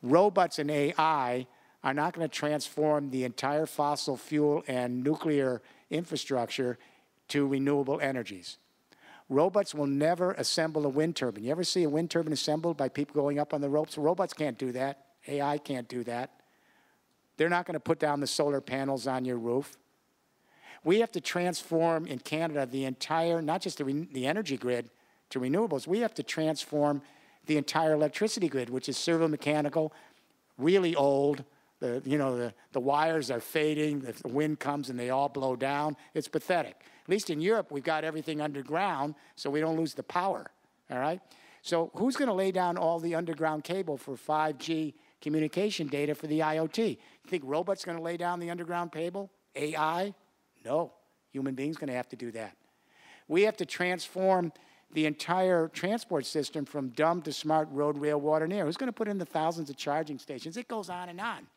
Robots and AI are not going to transform the entire fossil fuel and nuclear infrastructure to renewable energies. Robots will never assemble a wind turbine. You ever see a wind turbine assembled by people going up on the ropes? Robots can't do that. AI can't do that. They're not going to put down the solar panels on your roof. We have to transform in Canada the entire, not just the energy grid to renewables, we have to transform the entire electricity grid, which is servo-mechanical, really old. The wires are fading, the wind comes and they all blow down. It's pathetic. At least in Europe, we've got everything underground so we don't lose the power, all right? So who's going to lay down all the underground cable for 5G communication data for the IoT? You think robots going to lay down the underground cable? AI? No. Human beings going to have to do that. We have to transform the entire transport system from dumb to smart road, rail, water, and air. Who's going to put in the thousands of charging stations? It goes on and on.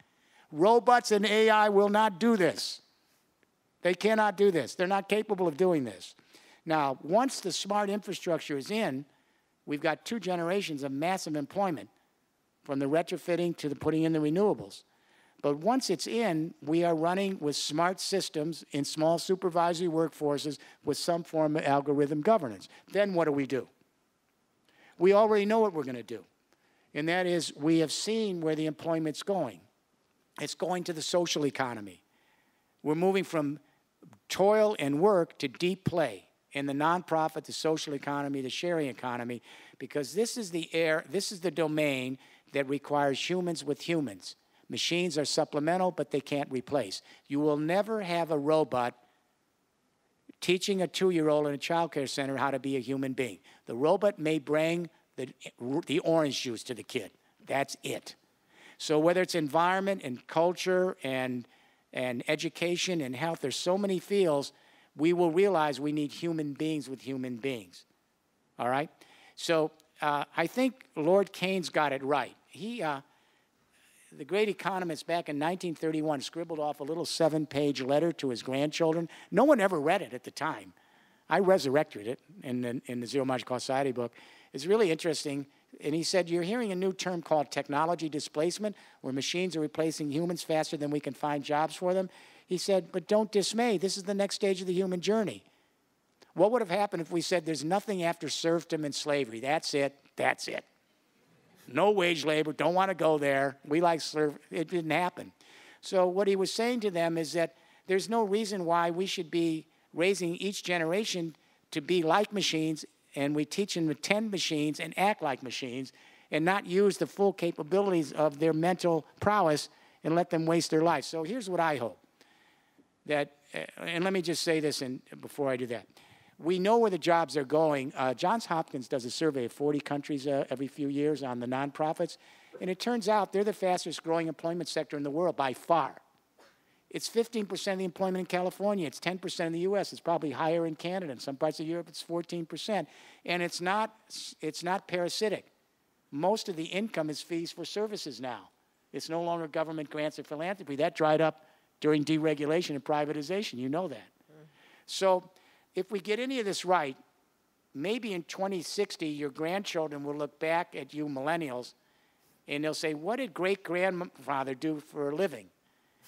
Robots and AI will not do this. They cannot do this. They're not capable of doing this. Now, once the smart infrastructure is in, we've got 2 generations of massive employment, from the retrofitting to the putting in the renewables. But once it's in, we are running with smart systems in small supervisory workforces with some form of algorithm governance. Then what do? We already know what we're going to do. And that is, we have seen where the employment's going. It's going to the social economy. We're moving from toil and work to deep play in the nonprofit, the social economy, the sharing economy, because this is the domain that requires humans with humans. Machines are supplemental, but they can't replace. You will never have a robot teaching a 2-year-old in a child care center how to be a human being. The robot may bring the orange juice to the kid. That's it. So whether it's environment and culture and education and health, there's so many fields, we will realize we need human beings with human beings. All right? So I think Lord Keynes got it right. He, the great economist back in 1931, scribbled off a little 7-page letter to his grandchildren. No one ever read it at the time. I resurrected it in the Zero Marginal Cost Society book. It's really interesting. And he said, you're hearing a new term called technology displacement, where machines are replacing humans faster than we can find jobs for them. He said, but don't dismay. This is the next stage of the human journey. What would have happened if we said there's nothing after serfdom and slavery? That's it. That's it. No wage labor. Don't want to go there. We like it didn't happen. So what he was saying to them is that there's no reason why we should be raising each generation to be like machines, and we teach them to tend machines and act like machines and not use the full capabilities of their mental prowess and let them waste their lives. So here's what I hope. That, and let me just say this before I do that. We know where the jobs are going. Johns Hopkins does a survey of 40 countries every few years on the nonprofits, and it turns out they're the fastest growing employment sector in the world by far. It's 15% of the employment in California. It's 10% in the U.S. It's probably higher in Canada. In some parts of Europe, it's 14%. And it's not parasitic. Most of the income is fees for services now. It's no longer government grants or philanthropy. That dried up during deregulation and privatization. You know that. So if we get any of this right, maybe in 2060, your grandchildren will look back at you millennials, and they'll say, what did great-grandfather do for a living?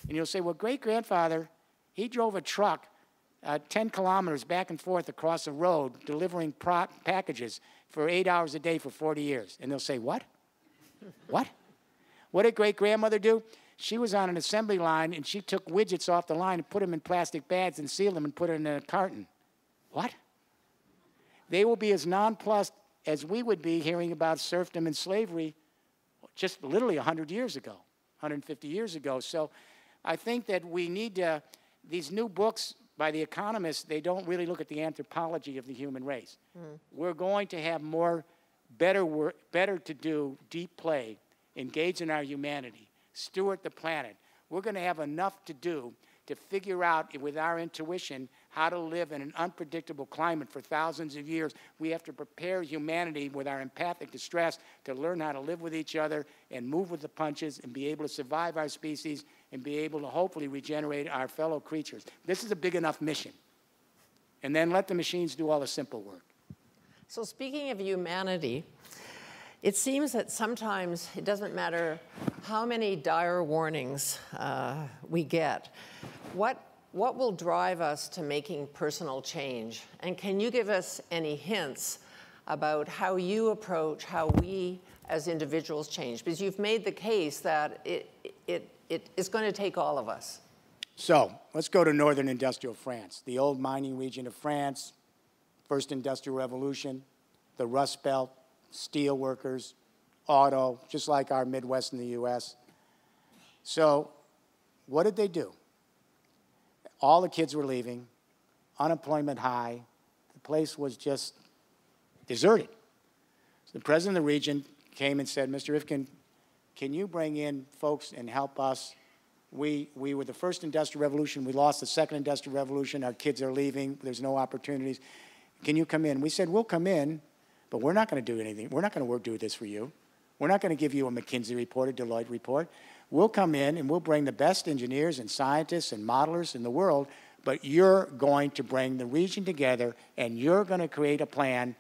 And you'll say, well, great-grandfather, he drove a truck 10 kilometers back and forth across a road delivering packages for 8 hours a day for 40 years. And they'll say, what? What? What did great-grandmother do? She was on an assembly line, and she took widgets off the line and put them in plastic bags and sealed them and put them in a carton. What? They will be as nonplussed as we would be hearing about serfdom and slavery just literally 100 years ago, 150 years ago. So I think that we need these new books by the economists, they don't really look at the anthropology of the human race. We're going to have better to do, deep play, engage in our humanity, steward the planet. We're going to have enough to do to figure out with our intuition how to live in an unpredictable climate for thousands of years. We have to prepare humanity with our empathic distress to learn how to live with each other and move with the punches and be able to survive our species and be able to hopefully regenerate our fellow creatures. This is a big enough mission. And then let the machines do all the simple work. So speaking of humanity, it seems that sometimes it doesn't matter how many dire warnings we get. What will drive us to making personal change? And can you give us any hints about how you approach how we as individuals change? Because you've made the case that it is going to take all of us. So let's go to northern industrial France, the old mining region of France, first industrial revolution, the Rust Belt, steel workers, auto, just like our Midwest in the U.S. So what did they do? All the kids were leaving, unemployment high. The place was just deserted. So the president of the region came and said, Mr. Rifkin, can you bring in folks and help us? We were the first industrial revolution. We lost the second industrial revolution. Our kids are leaving. There's no opportunities. Can you come in? We said, we'll come in, but we're not going to do anything. We're not going to do this for you. We're not going to give you a McKinsey report, a Deloitte report. We'll come in and we'll bring the best engineers and scientists and modelers in the world, but you're going to bring the region together and you're going to create a plan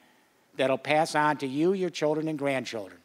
that'll pass on to you, your children, and grandchildren.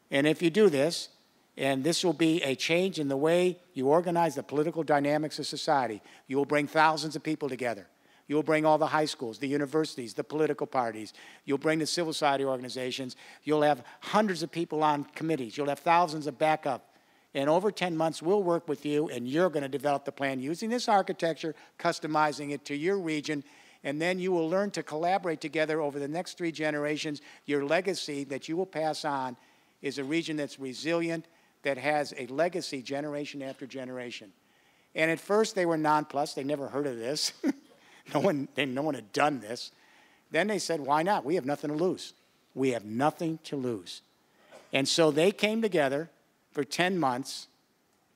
And if you do this, and this will be a change in the way you organize the political dynamics of society, you will bring thousands of people together. You'll bring all the high schools, the universities, the political parties. You'll bring the civil society organizations. You'll have hundreds of people on committees. You'll have thousands of backup. And over 10 months, we'll work with you, and you're going to develop the plan using this architecture, customizing it to your region, and then you will learn to collaborate together over the next 3 generations. Your legacy that you will pass on is a region that's resilient, that has a legacy generation after generation. And at first, they were nonplussed. They never heard of this. No one had done this. Then they said, why not? We have nothing to lose. We have nothing to lose. And so they came together for 10 months,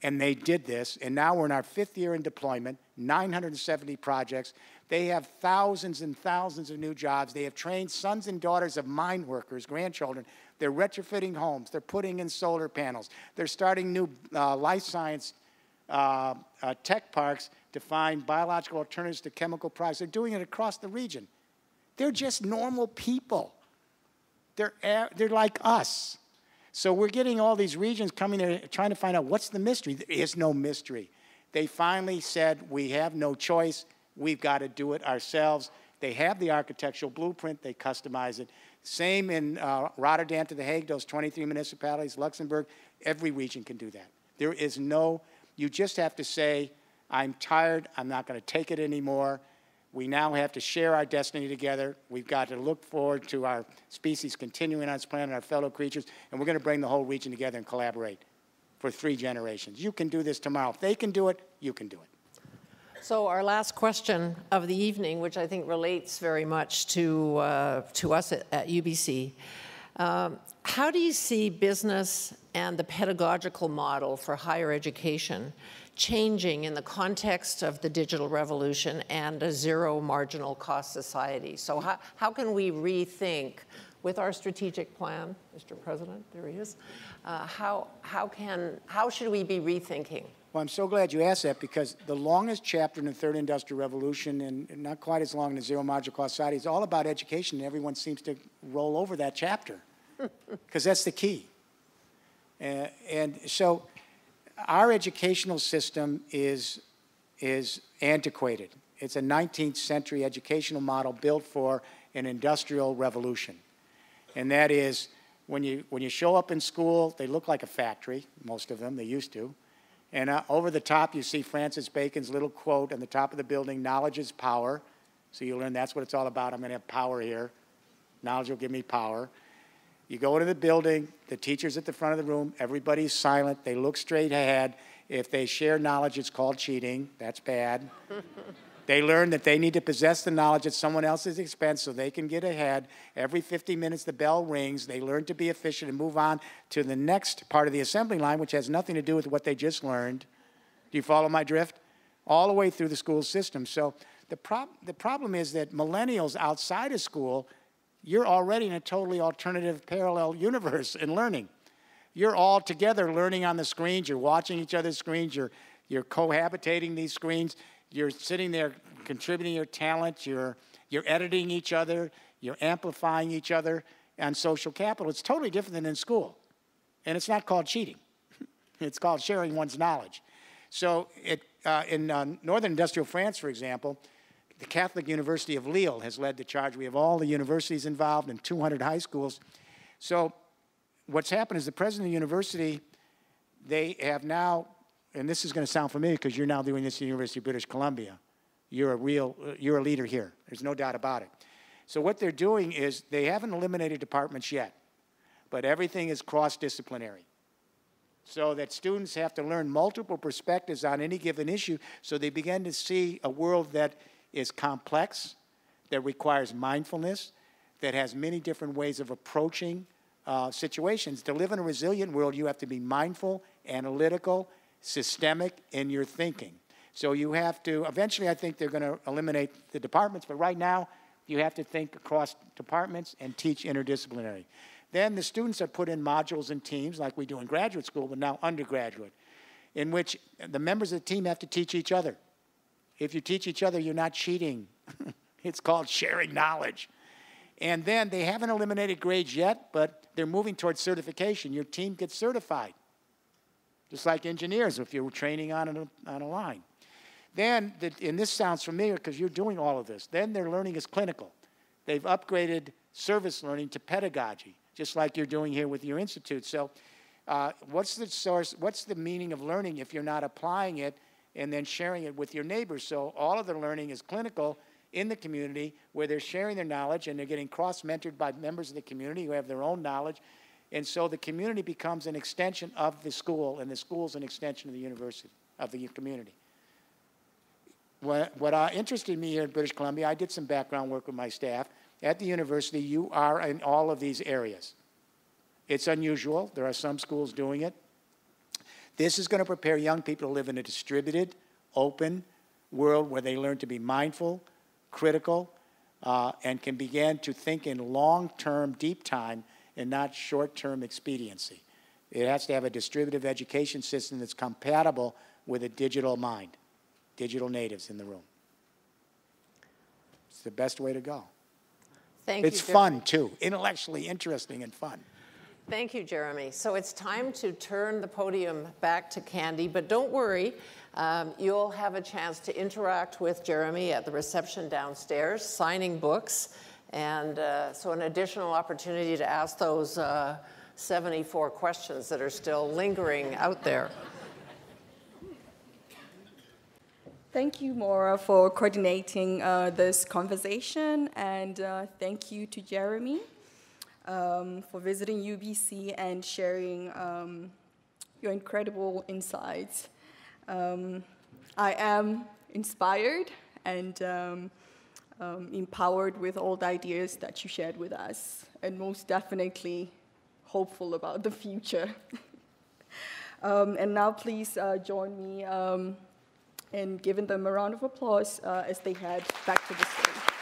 and they did this. And now we're in our 5th year in deployment, 970 projects. They have thousands and thousands of new jobs. They have trained sons and daughters of mine workers, grandchildren. They're retrofitting homes. They're putting in solar panels. They're starting new life science tech parks to find biological alternatives to chemical products. They're doing it across the region. They're just normal people. They're like us. So we're getting all these regions coming there trying to find out what's the mystery. There is no mystery. They finally said, we have no choice. We've got to do it ourselves. They have the architectural blueprint. They customize it. Same in Rotterdam to The Hague, those 23 municipalities, Luxembourg. Every region can do that. There is no, you just have to say, I'm tired. I'm not going to take it anymore. We now have to share our destiny together. We've got to look forward to our species continuing on this planet, our fellow creatures, and we're going to bring the whole region together and collaborate for 3 generations. You can do this tomorrow. If they can do it, you can do it. So our last question of the evening, which I think relates very much to us at UBC, how do you see business and the pedagogical model for higher education changing in the context of the digital revolution and a zero marginal cost society? So how can we rethink, with our strategic plan, Mr. President, there he is, how should we be rethinking? Well, I'm so glad you asked that, because the longest chapter in the 3rd Industrial Revolution, and not quite as long in the zero marginal cost society, is all about education, and everyone seems to roll over that chapter, because that's the key. And so our educational system is antiquated. It's a 19th century educational model built for an industrial revolution. And that is, when you show up in school, they look like a factory, most of them, they used to. And over the top, you see Francis Bacon's little quote on the top of the building, knowledge is power. So you learn that's what it's all about. I'm going to have power here. Knowledge will give me power. You go into the building, the teacher's at the front of the room, everybody's silent, they look straight ahead. If they share knowledge, it's called cheating. That's bad. They learn that they need to possess the knowledge at someone else's expense so they can get ahead. Every 50 minutes, the bell rings. They learn to be efficient and move on to the next part of the assembly line, which has nothing to do with what they just learned. Do you follow my drift? All the way through the school system. So the problem is that millennials outside of school, you're already in a totally alternative parallel universe in learning. You're all together learning on the screens. You're watching each other's screens. You're cohabitating these screens. You're sitting there contributing your talent. You're editing each other. You're amplifying each other on social capital. It's totally different than in school. And it's not called cheating. It's called sharing one's knowledge. So in northern industrial France, for example, the Catholic University of Lille has led the charge. We have all the universities involved and 200 high schools. So what's happened is the president of the university, they have now, and this is going to sound familiar because you're now doing this at the University of British Columbia. You're a leader here. There's no doubt about it. So what they're doing is they haven't eliminated departments yet, but everything is cross-disciplinary. So that students have to learn multiple perspectives on any given issue, so they begin to see a world that is complex, that requires mindfulness, that has many different ways of approaching situations. To live in a resilient world, you have to be mindful, analytical, systemic in your thinking. So you have to, eventually I think they're going to eliminate the departments, but right now you have to think across departments and teach interdisciplinary. Then the students are put in modules and teams like we do in graduate school, but now undergraduate, in which the members of the team have to teach each other. If you teach each other, you're not cheating. It's called sharing knowledge. And then they haven't eliminated grades yet, but they're moving towards certification. Your team gets certified, just like engineers if you're training on a line. Then, and this sounds familiar because you're doing all of this, then their learning is clinical. They've upgraded service learning to pedagogy, just like you're doing here with your institute. So what's the source, what's the meaning of learning if you're not applying it and then sharing it with your neighbors? So all of their learning is clinical in the community where they're sharing their knowledge and they're getting cross-mentored by members of the community who have their own knowledge. And so the community becomes an extension of the school, and the school is an extension of the university, of the community. what interested me here in British Columbia, I did some background work with my staff. At the university, you are in all of these areas. It's unusual. There are some schools doing it. This is going to prepare young people to live in a distributed, open world where they learn to be mindful, critical, and can begin to think in long-term, deep time and not short-term expediency. It has to have a distributive education system that's compatible with a digital mind, digital natives in the room. It's the best way to go. Thank you, It's Jeremy. fun, too, intellectually interesting and fun. Thank you, Jeremy. So it's time to turn the podium back to Candy, but don't worry, you'll have a chance to interact with Jeremy at the reception downstairs, signing books, and so an additional opportunity to ask those 74 questions that are still lingering out there. Thank you, Maura, for coordinating this conversation, and thank you to Jeremy for visiting UBC and sharing your incredible insights. I am inspired and empowered with all the ideas that you shared with us, and most definitely hopeful about the future. And now please join me in giving them a round of applause as they head back to the stage.